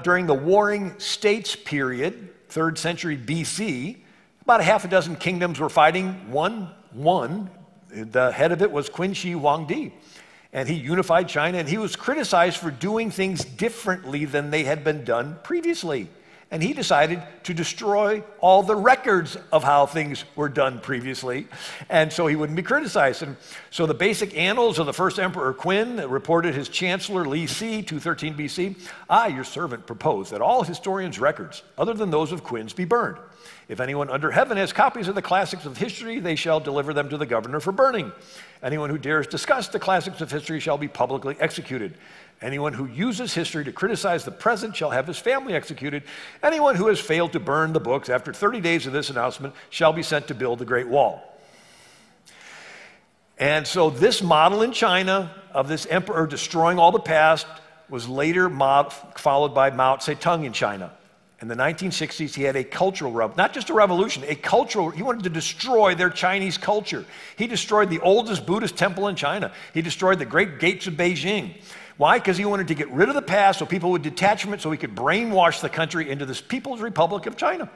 during the Warring States period, 3rd century BC, about a half a dozen kingdoms were fighting. One won. The head of it was Qin Shi Huangdi, and he unified China, and he was criticized for doing things differently than they had been done previously. And he decided to destroy all the records of how things were done previously, and so he wouldn't be criticized. And so the basic annals of the first emperor Qin reported his chancellor Li Si, 213 BC, I, your servant, propose that all historians' records, other than those of Qin's, be burned. If anyone under heaven has copies of the classics of history, they shall deliver them to the governor for burning. Anyone who dares discuss the classics of history shall be publicly executed. Anyone who uses history to criticize the present shall have his family executed. Anyone who has failed to burn the books after 30 days of this announcement shall be sent to build the Great Wall. And so this model in China of this emperor destroying all the past was later followed by Mao Zedong in China. In the 1960s, he had a cultural revolution, not just a revolution, he wanted to destroy their Chinese culture. He destroyed the oldest Buddhist temple in China. He destroyed the great gates of Beijing. Why? Because he wanted to get rid of the past so people would detach from it, so he could brainwash the country into this People's Republic of China.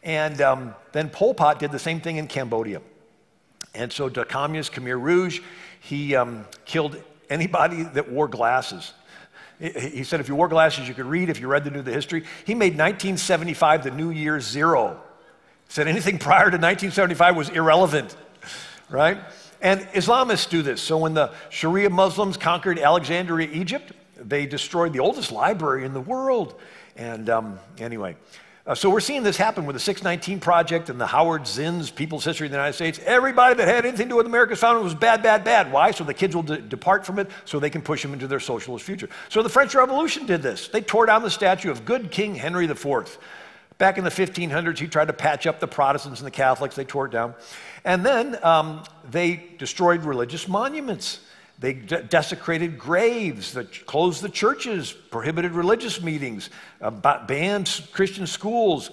And then Pol Pot did the same thing in Cambodia. And so the communist Khmer Rouge, he killed anybody that wore glasses. He said if you wore glasses, you could read. If you read the history, he made 1975 the New Year zero. He said anything prior to 1975 was irrelevant, right? And Islamists do this. So when the Sharia Muslims conquered Alexandria, Egypt, they destroyed the oldest library in the world. And anyway, so we're seeing this happen with the 619 Project and the Howard Zinn's People's History of the United States. Everybody that had anything to do with America's founding was bad, bad, bad. Why? So the kids will depart from it so they can push them into their socialist future. So the French Revolution did this. They tore down the statue of good King Henry IV. Back in the 1500s, he tried to patch up the Protestants and the Catholics. They tore it down. And then they destroyed religious monuments. They desecrated graves, closed the churches, prohibited religious meetings, banned Christian schools,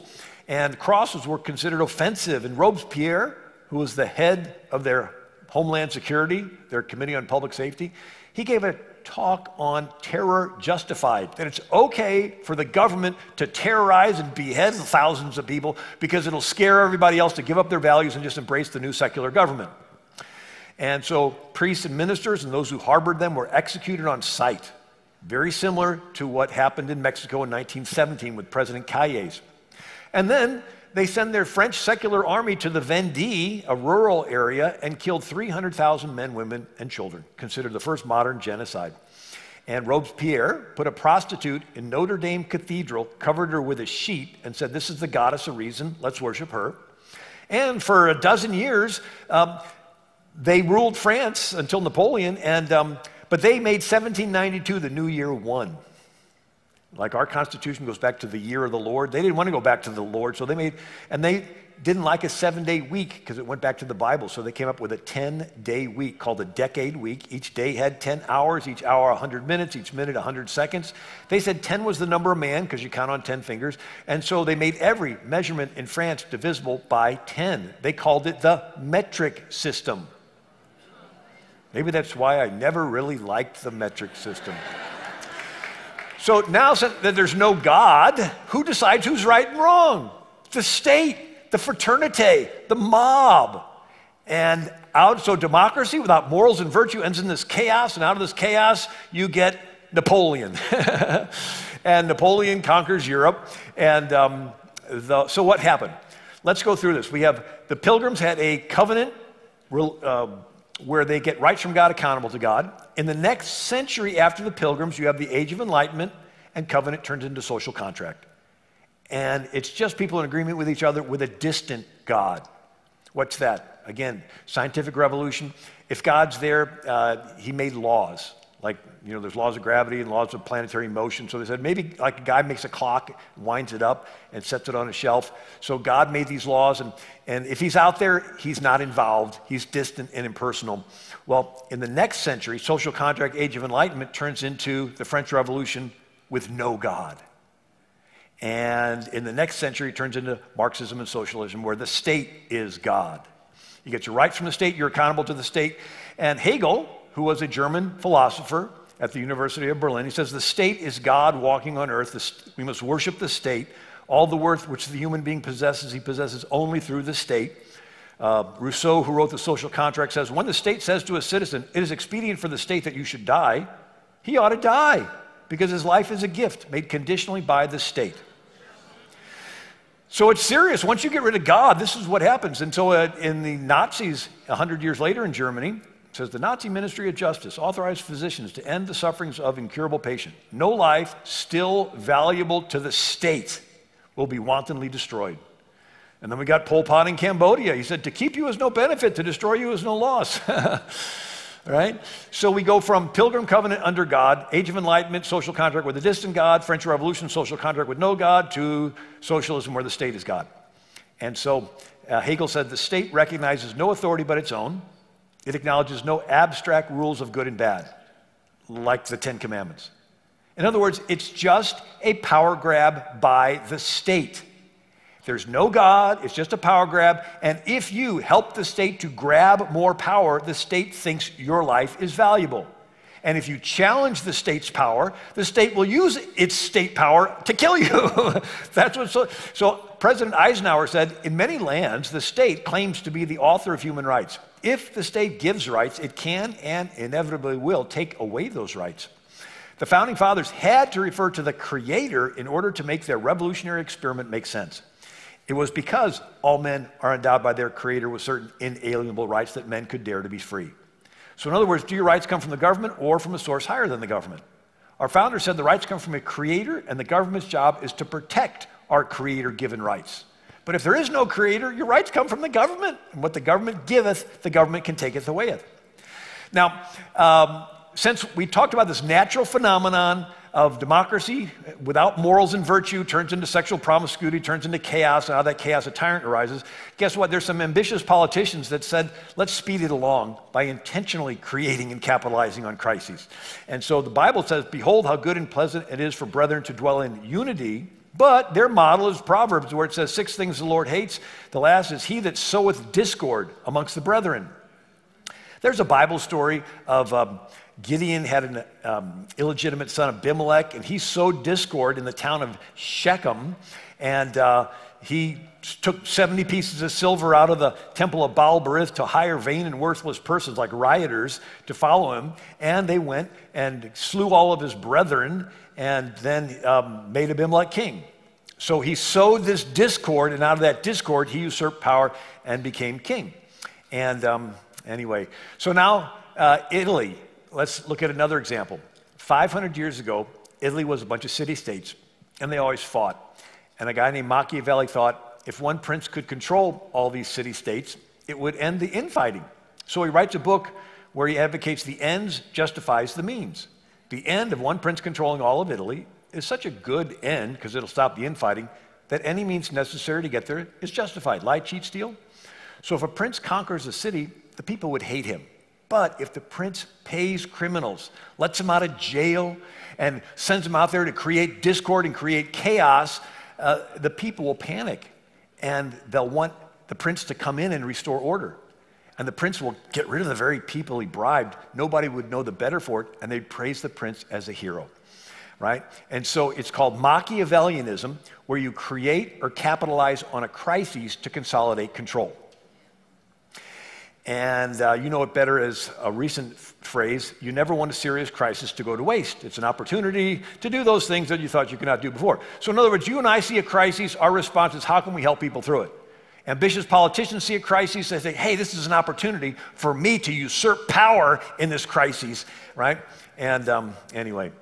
and crosses were considered offensive. And Robespierre, who was the head of their Homeland Security, their Committee on Public Safety, he gave a talk on terror justified, that it's okay for the government to terrorize and behead thousands of people because it'll scare everybody else to give up their values and just embrace the new secular government. And so priests and ministers and those who harbored them were executed on sight, very similar to what happened in Mexico in 1917 with President Calles. And then they send their French secular army to the Vendée, a rural area, and killed 300,000 men, women, and children, considered the first modern genocide. And Robespierre put a prostitute in Notre Dame Cathedral, covered her with a sheet, and said, this is the goddess of reason, let's worship her. And for a dozen years, they ruled France until Napoleon, but they made 1792 the new year one. Like our Constitution goes back to the year of the Lord. They didn't want to go back to the Lord, so they didn't like a 7-day week because it went back to the Bible, so they came up with a 10-day week called a decade week. Each day had 10 hours, each hour 100 minutes, each minute 100 seconds. They said 10 was the number of man because you count on 10 fingers, and so they made every measurement in France divisible by 10. They called it the metric system. Maybe that's why I never really liked the metric system. So now that there's no God, who decides who's right and wrong? The state, the fraternity, the mob. And so democracy without morals and virtue ends in this chaos, and out of this chaos, you get Napoleon. And Napoleon conquers Europe. And so what happened? Let's go through this. We have the Pilgrims had a covenant where they get rights from God, accountable to God. In the next century after the Pilgrims, you have the Age of Enlightenment, and covenant turns into social contract. And it's just people in agreement with each other with a distant God. What's that? Again, scientific revolution. If God's there, he made laws. Like, there's laws of gravity and laws of planetary motion. So they said maybe like a guy makes a clock, winds it up, and sets it on a shelf. So God made these laws, and if he's out there, he's not involved. He's distant and impersonal. Well, in the next century, social contract, Age of Enlightenment, turns into the French Revolution with no God. And in the next century, it turns into Marxism and socialism, where the state is God. You get your rights from the state, you're accountable to the state. And Hegel, who was a German philosopher at the University of Berlin, he says, the state is God walking on earth. We must worship the state. All the worth which the human being possesses, he possesses only through the state. Rousseau, who wrote The Social Contract, says, when the state says to a citizen, it is expedient for the state that you should die, he ought to die, because his life is a gift made conditionally by the state. So it's serious. Once you get rid of God, this is what happens. And so in the Nazis, 100 years later in Germany, it says, the Nazi Ministry of Justice authorized physicians to end the sufferings of incurable patient. No life still valuable to the state will be wantonly destroyed. And then we got Pol Pot in Cambodia. He said, to keep you is no benefit, to destroy you is no loss. Right? So we go from Pilgrim covenant under God, Age of Enlightenment, social contract with a distant God, French Revolution, social contract with no God, to socialism where the state is God. And so Hegel said the state recognizes no authority but its own. It acknowledges no abstract rules of good and bad, like the Ten Commandments. In other words, it's just a power grab by the state. There's no God, it's just a power grab, and if you help the state to grab more power, the state thinks your life is valuable. And if you challenge the state's power, the state will use its state power to kill you. That's what. So President Eisenhower said, in many lands, the state claims to be the author of human rights. If the state gives rights, it can and inevitably will take away those rights. The Founding Fathers had to refer to the Creator in order to make their revolutionary experiment make sense. It was because all men are endowed by their Creator with certain inalienable rights that men could dare to be free. So in other words, do your rights come from the government or from a source higher than the government? Our founders said the rights come from a Creator, and the government's job is to protect our Creator-given rights. But if there is no Creator, your rights come from the government. And what the government giveth, the government can taketh awayeth. Now, since we talked about this natural phenomenon of democracy without morals and virtue turns into sexual promiscuity, turns into chaos, and out of that chaos a tyrant arises, guess what? There's some ambitious politicians that said, let's speed it along by intentionally creating and capitalizing on crises. And so the Bible says, behold how good and pleasant it is for brethren to dwell in unity, but their model is Proverbs, where it says 6 things the Lord hates. The last is he that soweth discord amongst the brethren. There's a Bible story of Gideon had an illegitimate son, Abimelech, and he sowed discord in the town of Shechem, and he took 70 pieces of silver out of the temple of Baal-berith to hire vain and worthless persons like rioters to follow him, and they went and slew all of his brethren and then made Abimelech king. So he sowed this discord, and out of that discord, he usurped power and became king. And anyway, so now Italy, let's look at another example. 500 years ago, Italy was a bunch of city-states, and they always fought. And a guy named Machiavelli thought if one prince could control all these city-states, it would end the infighting. So he writes a book where he advocates the ends justifies the means. The end of one prince controlling all of Italy is such a good end, because it'll stop the infighting, that any means necessary to get there is justified. Lie, cheat, steal. So if a prince conquers a city, the people would hate him. But if the prince pays criminals, lets them out of jail, and sends them out there to create discord and create chaos, the people will panic, and they'll want the prince to come in and restore order. And the prince will get rid of the very people he bribed. Nobody would know the better for it, and they'd praise the prince as a hero. Right? And so it's called Machiavellianism, where you create or capitalize on a crisis to consolidate control. And you know it better as a recent phrase, you never want a serious crisis to go to waste. It's an opportunity to do those things that you thought you could not do before. So in other words, you and I see a crisis, our response is, how can we help people through it? Ambitious politicians see a crisis, they say, hey, this is an opportunity for me to usurp power in this crisis, right? And anyway.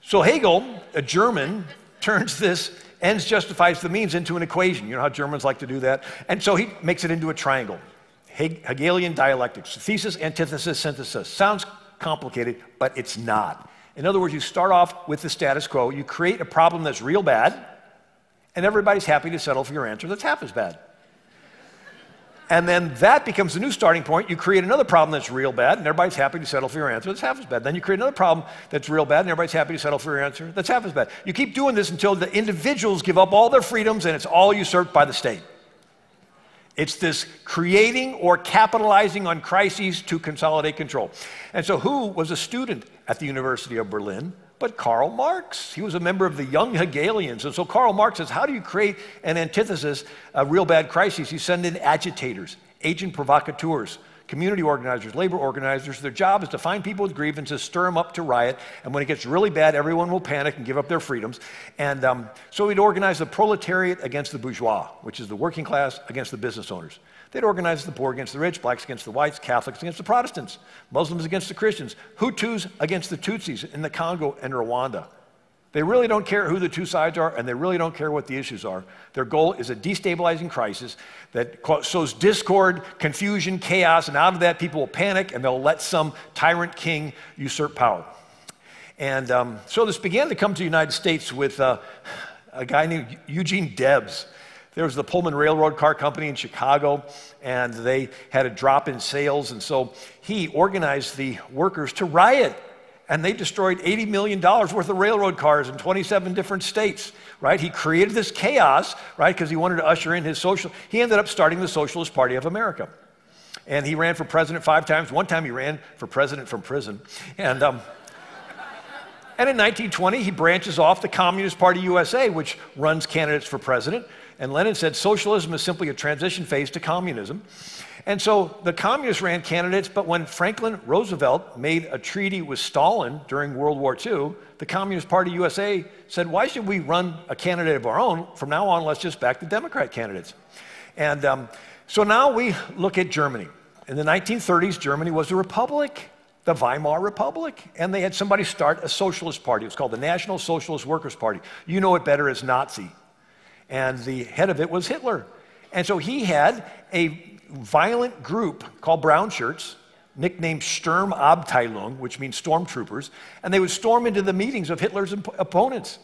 So Hegel, a German, turns this ends justifies the means into an equation. You know how Germans like to do that? And so he makes it into a triangle. Hegelian dialectics, thesis, antithesis, synthesis. Sounds complicated, but it's not. In other words, you start off with the status quo, you create a problem that's real bad, and everybody's happy to settle for your answer that's half as bad. And then that becomes the new starting point. You create another problem that's real bad, and everybody's happy to settle for your answer that's half as bad. Then you create another problem that's real bad, and everybody's happy to settle for your answer that's half as bad. You keep doing this until the individuals give up all their freedoms, and it's all usurped by the state. It's this creating or capitalizing on crises to consolidate control. And so who was a student at the University of Berlin but Karl Marx? He was a member of the young Hegelians. And so Karl Marx says, how do you create an antithesis, a real bad crisis? You send in agitators, agent provocateurs, community organizers, labor organizers. Their job is to find people with grievances, stir them up to riot, and when it gets really bad, everyone will panic and give up their freedoms. And so he'd organize the proletariat against the bourgeois, which is the working class against the business owners. They'd organize the poor against the rich, blacks against the whites, Catholics against the Protestants, Muslims against the Christians, Hutus against the Tutsis in the Congo and Rwanda. They really don't care who the two sides are, and they really don't care what the issues are. Their goal is a destabilizing crisis that sows discord, confusion, chaos, and out of that people will panic and they'll let some tyrant king usurp power. And so this began to come to the United States with a guy named Eugene Debs. There was the Pullman Railroad Car Company in Chicago, and they had a drop in sales, and so he organized the workers to riot. And they destroyed $80 million worth of railroad cars in 27 different states, right? He created this chaos, right, because he wanted to usher in his social. He ended up starting the Socialist Party of America. And he ran for president 5 times. One time he ran for president from prison. And in 1920, he branches off the Communist Party USA, which runs candidates for president. And Lenin said socialism is simply a transition phase to communism. And so the communists ran candidates, but when Franklin Roosevelt made a treaty with Stalin during World War II, the Communist Party USA said, why should we run a candidate of our own? From now on, let's just back the Democrat candidates. And so now we look at Germany. In the 1930s, Germany was a republic, the Weimar Republic, and they had somebody start a socialist party. It was called the National Socialist Workers' Party. You know it better as Nazi. And the head of it was Hitler. And so he had a violent group called Brown Shirts, nicknamed Sturmabteilung, which means stormtroopers, and they would storm into the meetings of Hitler's opponents.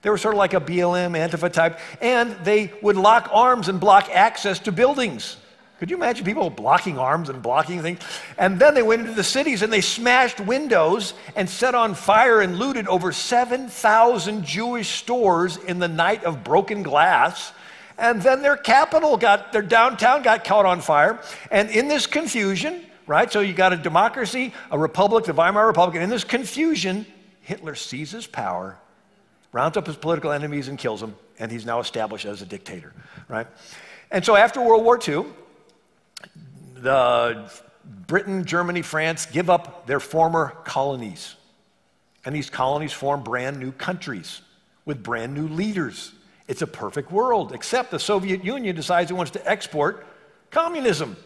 They were sort of like a BLM, Antifa type, and they would lock arms and block access to buildings. Could you imagine people blocking arms and blocking things? And then they went into the cities and they smashed windows and set on fire and looted over 7,000 Jewish stores in the night of broken glass. And then their their downtown got caught on fire. And in this confusion, right, so you got a democracy, a republic, the Weimar Republic, and in this confusion, Hitler seizes power, rounds up his political enemies and kills them, and he's now established as a dictator, right? And so after World War II, Britain, Germany, France give up their former colonies. And these colonies form brand new countries with brand new leaders. It's a perfect world, except the Soviet Union decides it wants to export communism.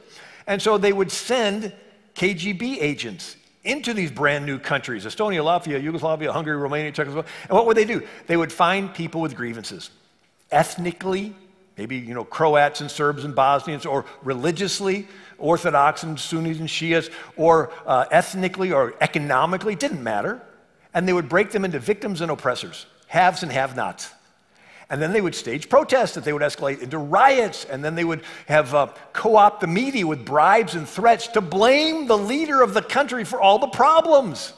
And so they would send KGB agents into these brand new countries, Estonia, Latvia, Yugoslavia, Hungary, Romania, Czechoslovakia. And what would they do? They would find people with grievances. Ethnically, maybe, Croats and Serbs and Bosnians, or religiously, Orthodox and Sunnis and Shias, or ethnically or economically, it didn't matter. And they would break them into victims and oppressors, haves and have-nots. And then they would stage protests that they would escalate into riots, and then they would have co-opt the media with bribes and threats to blame the leader of the country for all the problems.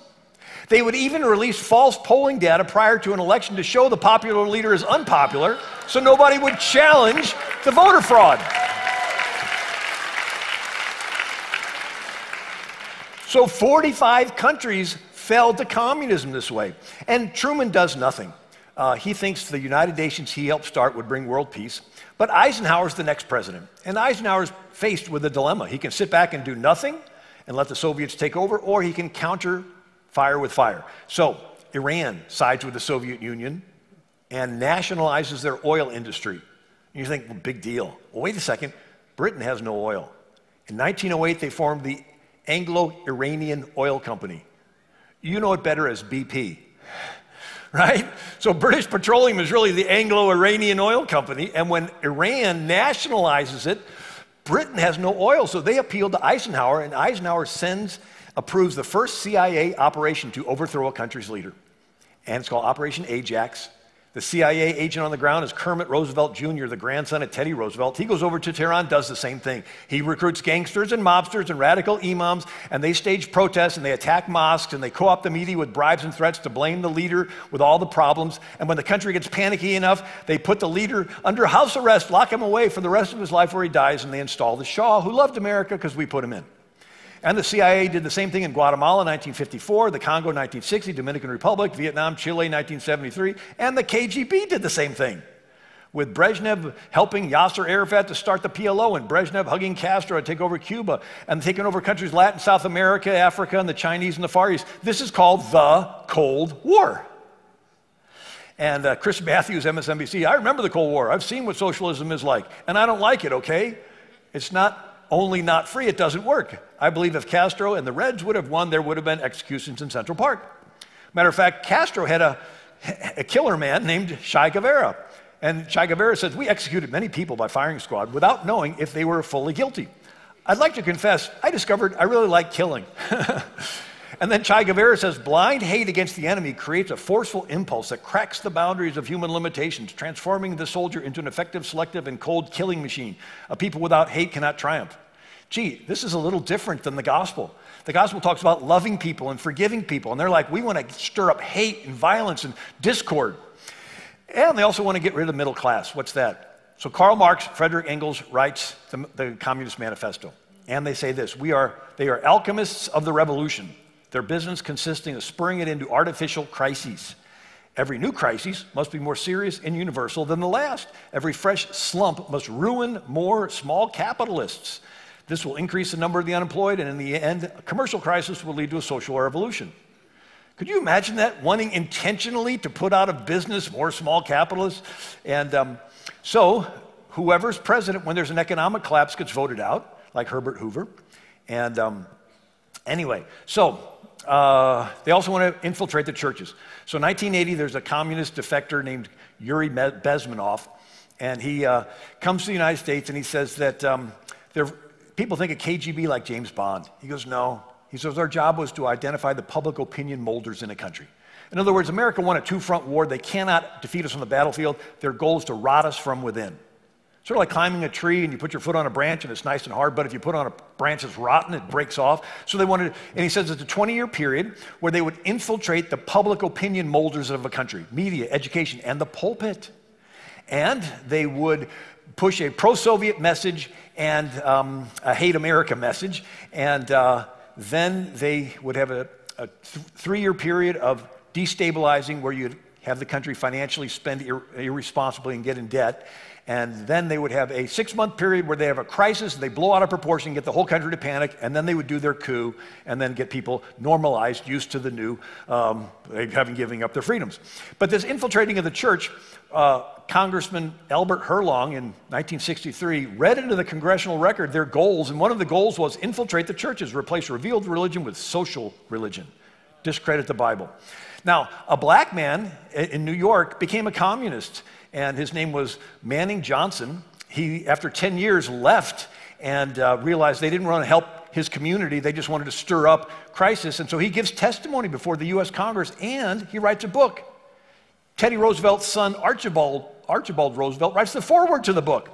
They would even release false polling data prior to an election to show the popular leader is unpopular, so nobody would challenge the voter fraud. So 45 countries fell to communism this way. And Truman does nothing. He thinks the United Nations he helped start would bring world peace. But Eisenhower's the next president. And Eisenhower's faced with a dilemma. He can sit back and do nothing and let the Soviets take over, or he can counter fire with fire. So Iran sides with the Soviet Union and nationalizes their oil industry. And you think, well, big deal. Well, wait a second. Britain has no oil. In 1908, they formed the Anglo-Iranian Oil Company. You know it better as BP. Right? So British Petroleum is really the Anglo-Iranian Oil Company, and when Iran nationalizes it, Britain has no oil, so they appeal to Eisenhower, and Eisenhower approves the first CIA operation to overthrow a country's leader. And it's called Operation Ajax. The CIA agent on the ground is Kermit Roosevelt Jr., the grandson of Teddy Roosevelt. He goes over to Tehran, does the same thing. He recruits gangsters and mobsters and radical imams, and they stage protests, and they attack mosques, and they co-opt the media with bribes and threats to blame the leader with all the problems. And when the country gets panicky enough, they put the leader under house arrest, lock him away for the rest of his life where he dies, and they install the Shah, who loved America because we put him in. And the CIA did the same thing in Guatemala in 1954, the Congo 1960, Dominican Republic, Vietnam, Chile 1973, and the KGB did the same thing, with Brezhnev helping Yasser Arafat to start the PLO, and Brezhnev hugging Castro to take over Cuba, and taking over countries Latin, South America, Africa, and the Chinese and the Far East. This is called the Cold War. And Chris Matthews, MSNBC, I remember the Cold War. I've seen what socialism is like, and I don't like it, okay? It's not only not free, it doesn't work. I believe if Castro and the Reds would have won, there would have been executions in Central Park. Matter of fact, Castro had a killer man named Che Guevara. And Che Guevara says, we executed many people by firing squad without knowing if they were fully guilty. I'd like to confess, I discovered I really like killing. And then Che Guevara says, blind hate against the enemy creates a forceful impulse that cracks the boundaries of human limitations, transforming the soldier into an effective, selective, and cold killing machine. A people without hate cannot triumph. Gee, this is a little different than the gospel. The gospel talks about loving people and forgiving people, and they're like, we want to stir up hate and violence and discord. And they also want to get rid of the middle class. What's that? So Karl Marx, Frederick Engels writes the Communist Manifesto, and they say this, they are alchemists of the revolution. Their business consisting of spurring it into artificial crises. Every new crisis must be more serious and universal than the last. Every fresh slump must ruin more small capitalists. This will increase the number of the unemployed, and in the end, a commercial crisis will lead to a social revolution. Could you imagine that, wanting intentionally to put out of business more small capitalists? And so whoever's president when there's an economic collapse gets voted out, like Herbert Hoover. And anyway, so they also want to infiltrate the churches. So in 1980, there's a communist defector named Yuri Bezmenov, and he comes to the United States and he says that people think of KGB like James Bond. He goes, no. He says, our job was to identify the public opinion molders in a country. In other words, America won a two-front war. They cannot defeat us on the battlefield. Their goal is to rot us from within. Sort of like climbing a tree and you put your foot on a branch and it's nice and hard, but if you put on a branch that's rotten, it breaks off. So they wanted, and he says it's a 20-year period where they would infiltrate the public opinion molders of a country, media, education, and the pulpit. And they would push a pro-Soviet message and a hate America message, and then they would have a 3-year period of destabilizing where you'd have the country financially spend irresponsibly and get in debt. And then they would have a 6-month period where they have a crisis, they blow out of proportion, get the whole country to panic, and then they would do their coup and then get people normalized, used to the new, having giving up their freedoms. But this infiltrating of the church, Congressman Albert Herlong in 1963 read into the congressional record their goals, and one of the goals was infiltrate the churches, replace revealed religion with social religion, discredit the Bible. Now, a black man in New York became a communist, and his name was Manning Johnson. He, after 10 years, left and realized they didn't want to help his community. They just wanted to stir up crisis. And so he gives testimony before the U.S. Congress, and he writes a book. Teddy Roosevelt's son, Archibald Roosevelt, writes the foreword to the book.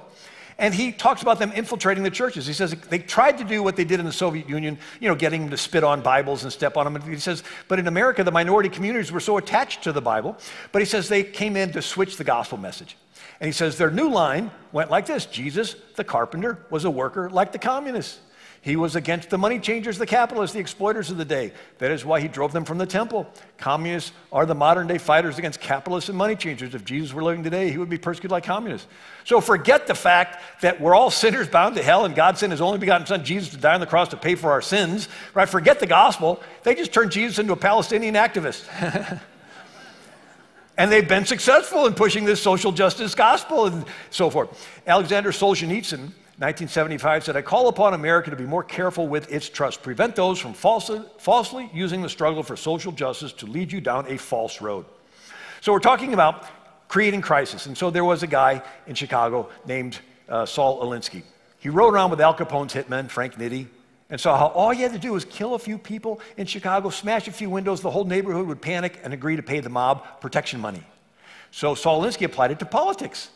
And he talks about them infiltrating the churches. He says they tried to do what they did in the Soviet Union, getting them to spit on Bibles and step on them. And he says, but in America, the minority communities were so attached to the Bible. But he says they came in to switch the gospel message. And he says their new line went like this: Jesus, the carpenter, was a worker like the communists. He was against the money changers, the capitalists, the exploiters of the day. That is why he drove them from the temple. Communists are the modern day fighters against capitalists and money changers. If Jesus were living today, he would be persecuted like communists. So forget the fact that we're all sinners bound to hell and God sent his only begotten son, Jesus, to die on the cross to pay for our sins. Right? Forget the gospel. They just turned Jesus into a Palestinian activist. And they've been successful in pushing this social justice gospel and so forth. Alexander Solzhenitsyn, 1975, said, I call upon America to be more careful with its trust. Prevent those from falsely using the struggle for social justice to lead you down a false road. So we're talking about creating crisis. And so there was a guy in Chicago named Saul Alinsky. He rode around with Al Capone's hitman, Frank Nitti, and saw how all he had to do was kill a few people in Chicago, smash a few windows, the whole neighborhood would panic and agree to pay the mob protection money. So Saul Alinsky applied it to politics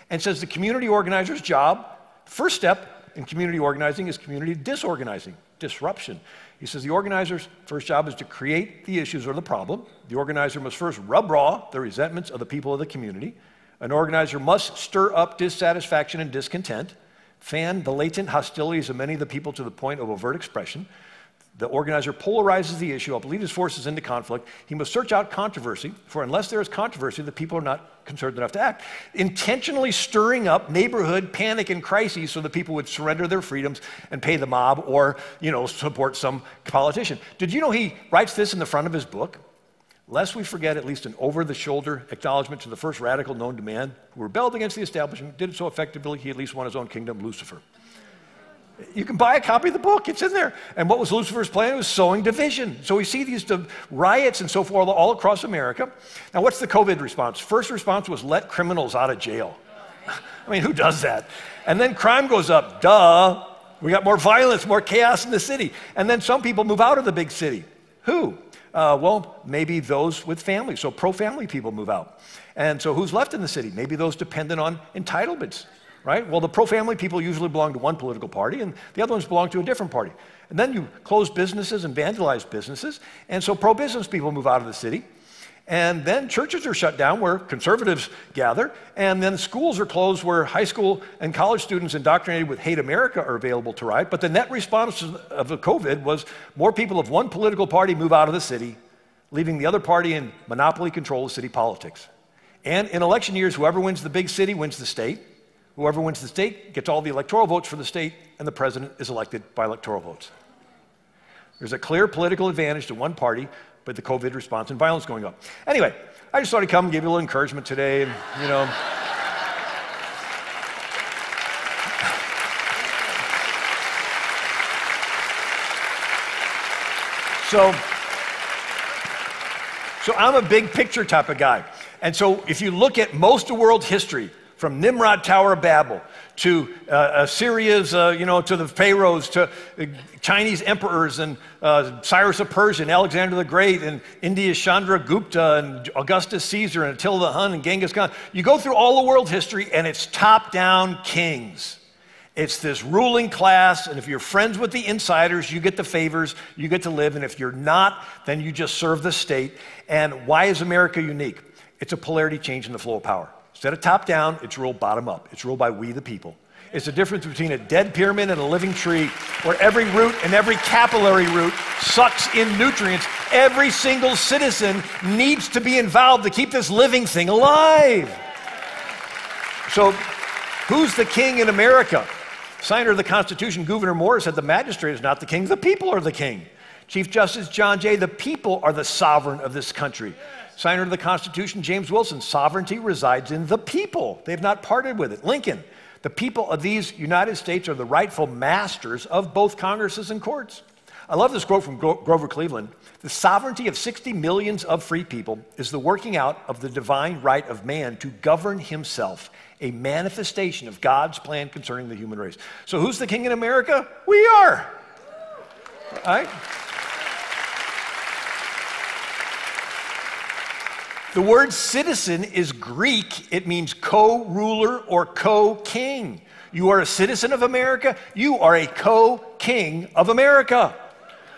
and says the community organizer's job, first step in community organizing, is community disorganizing, disruption. He says the organizer's first job is to create the issues or the problem. The organizer must first rub raw the resentments of the people of the community. An organizer must stir up dissatisfaction and discontent, fan the latent hostilities of many of the people to the point of overt expression. The organizer polarizes the issue, lead his forces into conflict. He must search out controversy, for unless there is controversy, the people are not concerned enough to act. Intentionally stirring up neighborhood panic and crises so that people would surrender their freedoms and pay the mob or, support some politician. Did you know he writes this in the front of his book? Lest we forget at least an over-the-shoulder acknowledgement to the first radical known to man who rebelled against the establishment, did it so effectively he at least won his own kingdom, Lucifer. You can buy a copy of the book, it's in there. And what was Lucifer's plan? It was sowing division. So we see these riots and so forth all across America. Now what's the COVID response? First response was let criminals out of jail. I mean, who does that? And then crime goes up, duh. We got more violence, more chaos in the city. And then some people move out of the big city. Who? Well, maybe those with families. So pro-family people move out. And so who's left in the city? Maybe those dependent on entitlements. Right? Well, the pro-family people usually belong to one political party, and the other ones belong to a different party. And then you close businesses and vandalize businesses, and so pro-business people move out of the city. And then churches are shut down where conservatives gather, and then schools are closed where high school and college students indoctrinated with hate America are available to riot. But the net response of the COVID was more people of one political party move out of the city, leaving the other party in monopoly control of city politics. And in election years, whoever wins the big city wins the state. Whoever wins the state gets all the electoral votes for the state, and the president is elected by electoral votes. There's a clear political advantage to one party, but the COVID response and violence going up. Anyway, I just thought I'd come and give you a little encouragement today, and, So I'm a big picture type of guy. And so if you look at most of world history, from Nimrod Tower of Babel to Assyria's, to the pharaohs, to Chinese emperors and Cyrus of Persia and Alexander the Great and India's Chandragupta and Augustus Caesar and Attila the Hun and Genghis Khan. You go through all the world history and it's top-down kings. It's this ruling class, and if you're friends with the insiders, you get the favors, you get to live, and if you're not, then you just serve the state. And why is America unique? It's a polarity change in the flow of power. Instead of top down, it's ruled bottom up. It's ruled by we the people. It's the difference between a dead pyramid and a living tree, where every root and every capillary root sucks in nutrients every single citizen needs to be involved to keep this living thing alive. So, who's the king in America? Signer of the Constitution, Gouverneur Morris said the magistrate is not the king, the people are the king. Chief Justice John Jay, the people are the sovereign of this country. Signer of the Constitution, James Wilson, sovereignty resides in the people. They've not parted with it. Lincoln, the people of these United States are the rightful masters of both Congresses and courts. I love this quote from Grover Cleveland. The sovereignty of 60 millions of free people is the working out of the divine right of man to govern himself, a manifestation of God's plan concerning the human race. So who's the king in America? We are. All right? The word citizen is Greek. It means co-ruler or co-king. You are a citizen of America. You are a co-king of America.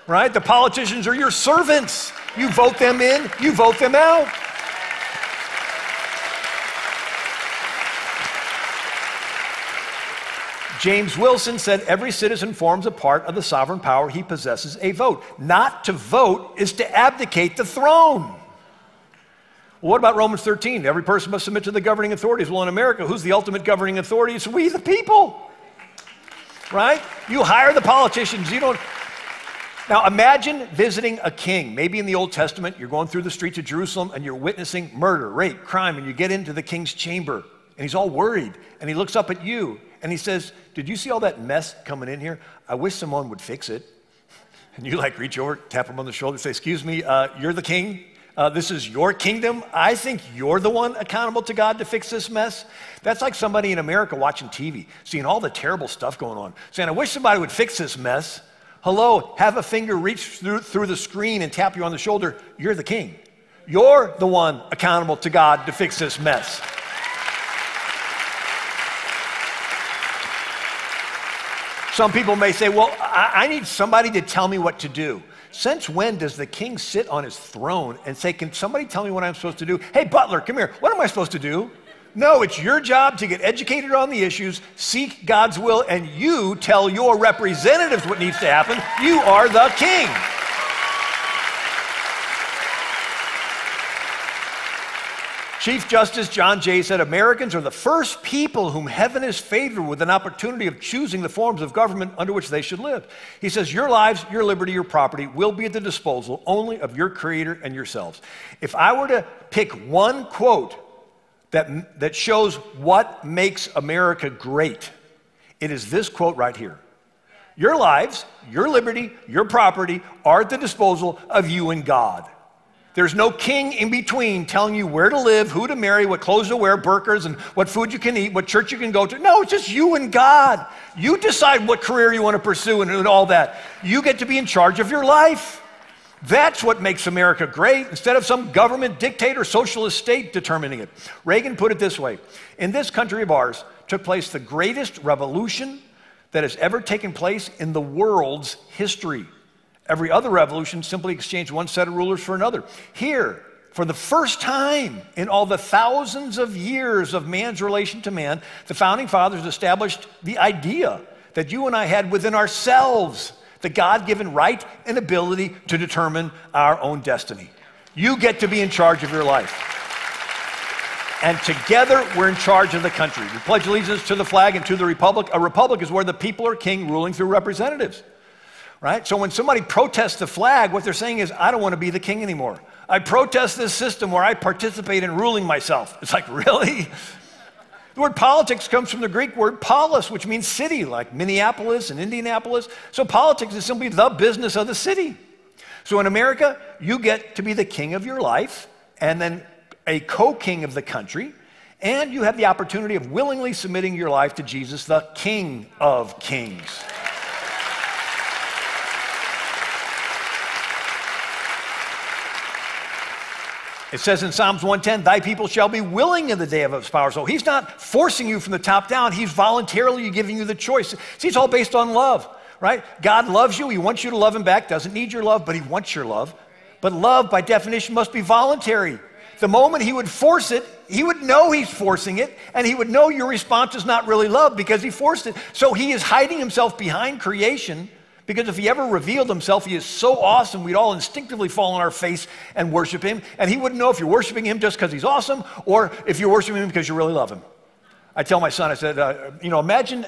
Right? The politicians are your servants. You vote them in, you vote them out. James Wilson said every citizen forms a part of the sovereign power he possesses a vote. Not to vote is to abdicate the throne. Well, what about Romans 13? Every person must submit to the governing authorities. Well, in America, who's the ultimate governing authority? It's we, the people. Right? You hire the politicians. You don't. Now, imagine visiting a king. Maybe in the Old Testament, you're going through the streets of Jerusalem and you're witnessing murder, rape, crime, and you get into the king's chamber and he's all worried and he looks up at you and he says, did you see all that mess coming in here? I wish someone would fix it. And you like reach over, tap him on the shoulder, say, excuse me, you're the king. This is your kingdom. I think you're the one accountable to God to fix this mess. That's like somebody in America watching TV, seeing all the terrible stuff going on, saying, I wish somebody would fix this mess. Hello, have a finger reach through the screen and tap you on the shoulder. You're the king. You're the one accountable to God to fix this mess. Some people may say, well, I need somebody to tell me what to do. Since when does the king sit on his throne and say, can somebody tell me what I'm supposed to do? Hey, butler, come here. What am I supposed to do? No, it's your job to get educated on the issues, seek God's will, and you tell your representatives what needs to happen. You are the king. Chief Justice John Jay said, Americans are the first people whom heaven has favored with an opportunity of choosing the forms of government under which they should live. He says, your lives, your liberty, your property will be at the disposal only of your Creator and yourselves. If I were to pick one quote that shows what makes America great, it is this quote right here. Your lives, your liberty, your property are at the disposal of you and God. There's no king in between telling you where to live, who to marry, what clothes to wear, burqas, and what food you can eat, what church you can go to. No, it's just you and God. You decide what career you want to pursue and all that. You get to be in charge of your life. That's what makes America great, instead of some government dictator, socialist state determining it. Reagan put it this way: in this country of ours took place the greatest revolution that has ever taken place in the world's history. Every other revolution simply exchanged one set of rulers for another. Here, for the first time in all the thousands of years of man's relation to man, the founding fathers established the idea that you and I had within ourselves, the God-given right and ability to determine our own destiny. You get to be in charge of your life. And together, we're in charge of the country. We pledge allegiance to the flag and to the republic. A republic is where the people are king, ruling through representatives. Right? So when somebody protests the flag, what they're saying is, I don't want to be the king anymore. I protest this system where I participate in ruling myself. It's like, really? The word politics comes from the Greek word polis, which means city, like Minneapolis and Indianapolis. So politics is simply the business of the city. So in America, you get to be the king of your life and then a co-king of the country, and you have the opportunity of willingly submitting your life to Jesus, the King of Kings. It says in Psalms 110, thy people shall be willing in the day of his power. So he's not forcing you from the top down. He's voluntarily giving you the choice. See, it's all based on love, right? God loves you. He wants you to love him back. Doesn't need your love, but he wants your love. But love, by definition, must be voluntary. The moment he would force it, he would know he's forcing it, and he would know your response is not really love because he forced it. So he is hiding himself behind creation Because if he ever revealed himself, he is so awesome, we'd all instinctively fall on our face and worship him. And he wouldn't know if you're worshiping him just because he's awesome or if you're worshiping him because you really love him. I tell my son, I said, imagine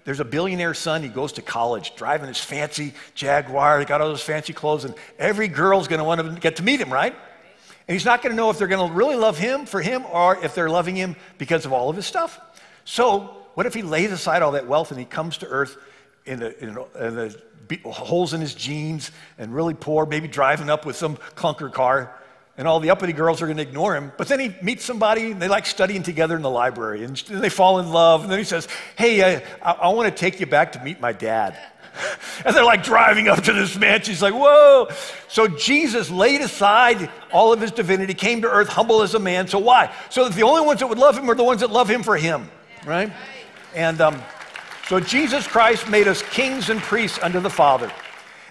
there's a billionaire son, he goes to college, driving his fancy Jaguar, he got all those fancy clothes, and every girl's gonna want to get to meet him, right? And he's not gonna know if they're gonna really love him for him or if they're loving him because of all of his stuff. So what if he lays aside all that wealth and he comes to earth in the holes in his jeans and really poor, maybe driving up with some clunker car, and all the uppity girls are going to ignore him. But then he meets somebody, and they like studying together in the library, and they fall in love, and then he says, hey, I want to take you back to meet my dad. And they're like driving up to this mansion. He's like, whoa. So Jesus laid aside all of his divinity, came to earth humble as a man. So why? So that the only ones that would love him are the ones that love him for him, right? And so Jesus Christ made us kings and priests unto the Father.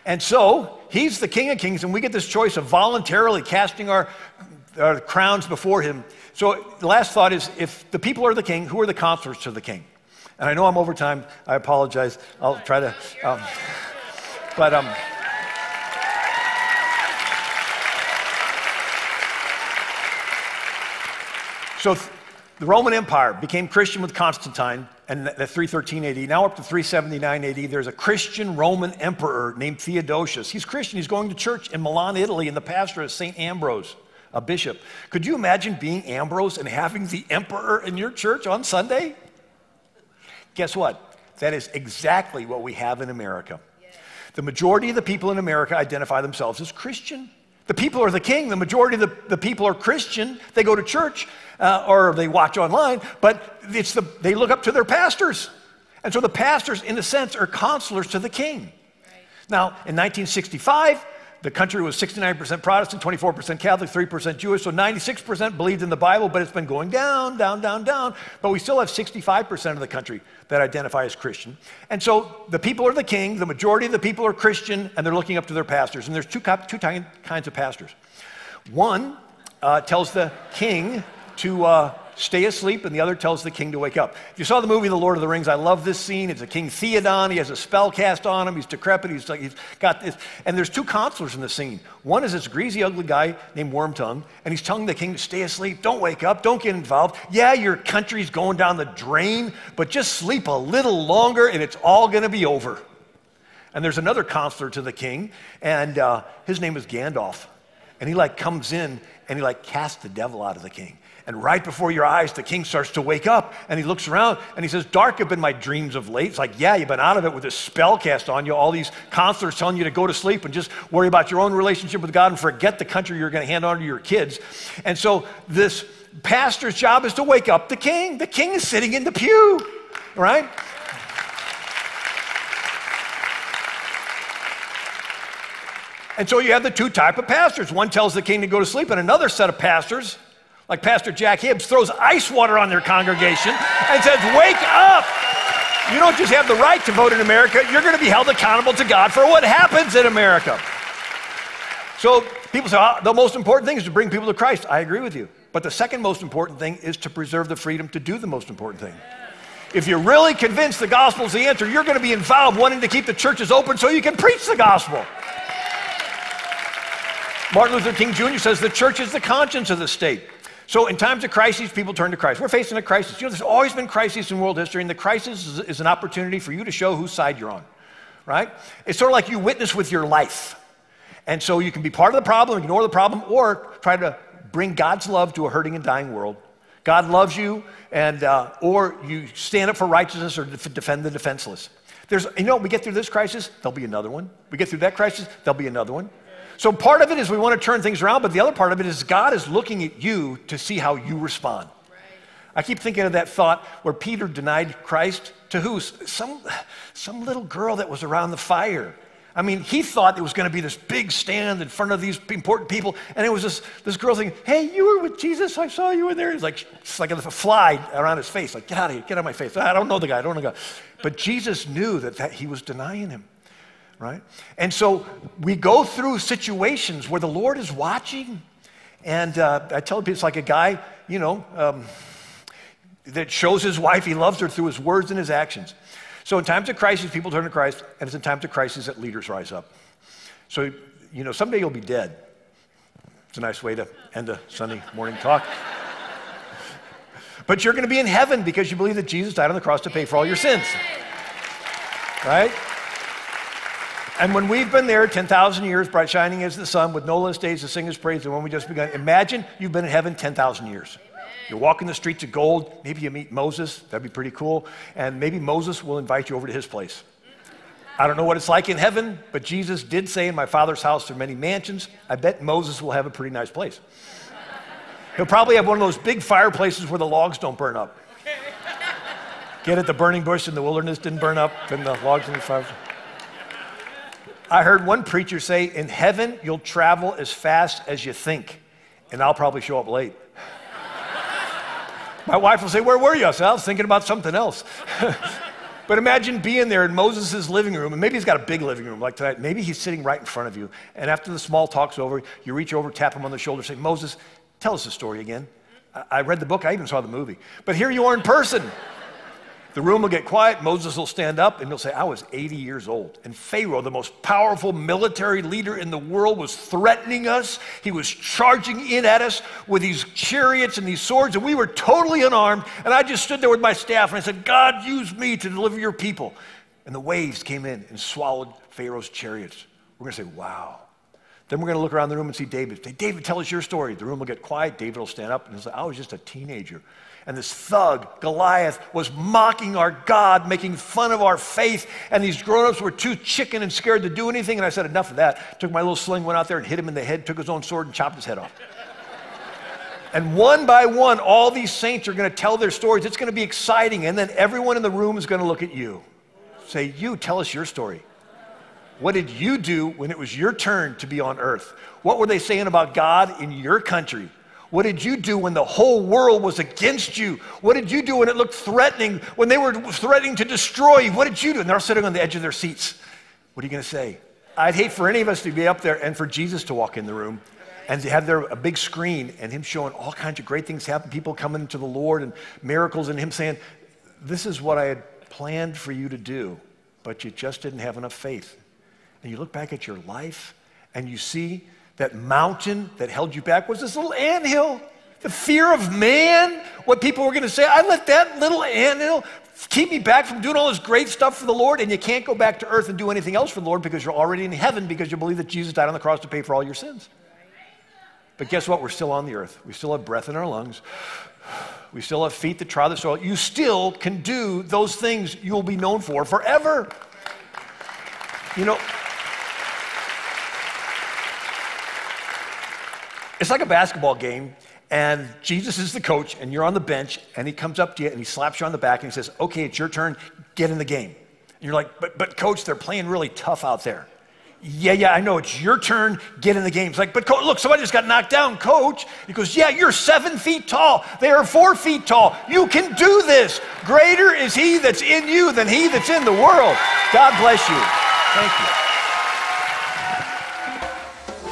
And so he's the King of Kings, and we get this choice of voluntarily casting our crowns before him. So the last thought is, if the people are the king, who are the counselors to the king? And I know I'm over time. I apologize. I'll try to, So the Roman Empire became Christian with Constantine, and at 313 AD. Now up to 379 AD, there's a Christian Roman emperor named Theodosius. He's Christian. He's going to church in Milan, Italy, and the pastor is St. Ambrose, a bishop. Could you imagine being Ambrose and having the emperor in your church on Sunday? Guess what? That is exactly what we have in America. The majority of the people in America identify themselves as Christian. The people are the king. The majority of the people are Christian. They go to church or they watch online, but they look up to their pastors. And so the pastors, in a sense, are counselors to the king. Right. Now, in 1965, the country was 69% Protestant, 24% Catholic, 3% Jewish, so 96% believed in the Bible, but it's been going down, down, down, down. But we still have 65% of the country that identify as Christian. And so the people are the king, the majority of the people are Christian, and they're looking up to their pastors. And there's two kinds of pastors. One tells the king to stay asleep, and the other tells the king to wake up. If you saw the movie The Lord of the Rings, I love this scene. It's a King Theoden. He has a spell cast on him. He's decrepit. He's got this. And there's two counselors in the scene. One is this greasy, ugly guy named Wormtongue, and he's telling the king to stay asleep. Don't wake up. Don't get involved. Yeah, your country's going down the drain, but just sleep a little longer, and it's all going to be over. And there's another counselor to the king, and his name is Gandalf. And he comes in, and he casts the devil out of the king. And right before your eyes, the king starts to wake up, and he looks around, and he says, dark have been my dreams of late. It's like, yeah, you've been out of it with this spell cast on you, all these counselors telling you to go to sleep and just worry about your own relationship with God and forget the country you're going to hand on to your kids. And so this pastor's job is to wake up the king. The king is sitting in the pew, right? And so you have the two types of pastors. One tells the king to go to sleep, and another set of pastors, like Pastor Jack Hibbs, throws ice water on their congregation and says, wake up. You don't just have the right to vote in America, you're going to be held accountable to God for what happens in America. So people say, the most important thing is to bring people to Christ. I agree with you. But the second most important thing is to preserve the freedom to do the most important thing. If you're really convinced the gospel is the answer, you're going to be involved wanting to keep the churches open so you can preach the gospel. Martin Luther King Jr. says the church is the conscience of the state. So in times of crises, people turn to Christ. We're facing a crisis. There's always been crises in world history, and the crisis is an opportunity for you to show whose side you're on, right? It's sort of like you witness with your life. And so you can be part of the problem, ignore the problem, or try to bring God's love to a hurting and dying world. God loves you, and or you stand up for righteousness or defend the defenseless. We get through this crisis, there'll be another one. We get through that crisis, there'll be another one. So part of it is we want to turn things around, but the other part of it is God is looking at you to see how you respond. Right. I keep thinking of that thought where Peter denied Christ to who? Some little girl that was around the fire. I mean, he thought it was going to be this big stand in front of these important people, and it was this girl saying, hey, you were with Jesus, I saw you in there. It's like a fly around his face, like, get out of here, get out of my face. I don't know the guy, I don't know the guy. But Jesus knew that he was denying him. Right? And so we go through situations where the Lord is watching. And I tell people it's like a guy, that shows his wife he loves her through his words and his actions. So in times of crisis, people turn to Christ, and it's in times of crisis that leaders rise up. So, you know, someday you'll be dead. It's a nice way to end a Sunday morning talk. But you're going to be in heaven because you believe that Jesus died on the cross to pay for all your sins. Right? And when we've been there 10,000 years, bright shining as the sun, with no less days to sing his praise than when we just begun, imagine you've been in heaven 10,000 years. You're walking the streets of gold. Maybe you meet Moses. That'd be pretty cool. And maybe Moses will invite you over to his place. I don't know what it's like in heaven, but Jesus did say, in my Father's house there are many mansions. I bet Moses will have a pretty nice place. He'll probably have one of those big fireplaces where the logs don't burn up. Get it? The burning bush in the wilderness didn't burn up, and the logs in the fire. I heard one preacher say, in heaven, you'll travel as fast as you think, and I'll probably show up late. My wife will say, where were you? I said, I was thinking about something else. But imagine being there in Moses' living room, and maybe he's got a big living room like tonight. Maybe he's sitting right in front of you, and after the small talk's over, you reach over, tap him on the shoulder, say, Moses, tell us the story again. I read the book, I even saw the movie. But here you are in person. The room will get quiet, Moses will stand up, and he'll say, I was 80 years old. And Pharaoh, the most powerful military leader in the world, was threatening us. He was charging in at us with these chariots and these swords, and we were totally unarmed. And I just stood there with my staff, and I said, God, use me to deliver your people. And the waves came in and swallowed Pharaoh's chariots. We're going to say, wow. Then we're going to look around the room and see David. Say, David, tell us your story. The room will get quiet. David will stand up and he'll say, I was just a teenager. And this thug, Goliath, was mocking our God, making fun of our faith. And these grown-ups were too chicken and scared to do anything. And I said, enough of that. Took my little sling, went out there and hit him in the head, took his own sword and chopped his head off. And one by one, all these saints are going to tell their stories. It's going to be exciting. And then everyone in the room is going to look at you. Say, you, tell us your story. What did you do when it was your turn to be on earth? What were they saying about God in your country? What did you do when the whole world was against you? What did you do when it looked threatening, when they were threatening to destroy you? What did you do? And they're sitting on the edge of their seats. What are you going to say? I'd hate for any of us to be up there and for Jesus to walk in the room and to have there a big screen and him showing all kinds of great things happen, people coming to the Lord and miracles, and him saying, this is what I had planned for you to do, but you just didn't have enough faith. And you look back at your life and you see that mountain that held you back was this little anthill. The fear of man, what people were going to say. I let that little anthill keep me back from doing all this great stuff for the Lord, and you can't go back to earth and do anything else for the Lord because you're already in heaven because you believe that Jesus died on the cross to pay for all your sins. But guess what? We're still on the earth. We still have breath in our lungs. We still have feet that trod the soil. You still can do those things you'll be known for forever. You know, it's like a basketball game, and Jesus is the coach, and you're on the bench, and he comes up to you, and he slaps you on the back, and he says, okay, it's your turn, get in the game. And you're like, but coach, they're playing really tough out there. Yeah, I know, it's your turn, get in the game. It's like, but coach, look, somebody just got knocked down, coach. He goes, yeah, you're 7 feet tall. They are 4 feet tall. You can do this. Greater is he that's in you than he that's in the world. God bless you. Thank you.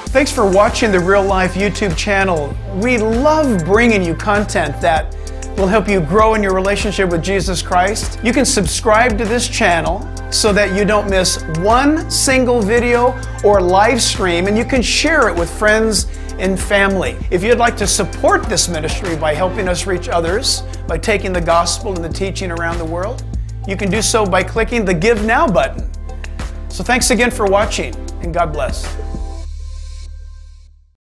Thanks for watching the Real Life YouTube channel. We love bringing you content that will help you grow in your relationship with Jesus Christ. You can subscribe to this channel so that you don't miss one single video or live stream, and you can share it with friends and family. If you'd like to support this ministry by helping us reach others, by taking the gospel and the teaching around the world, you can do so by clicking the Give Now button. So thanks again for watching, and God bless.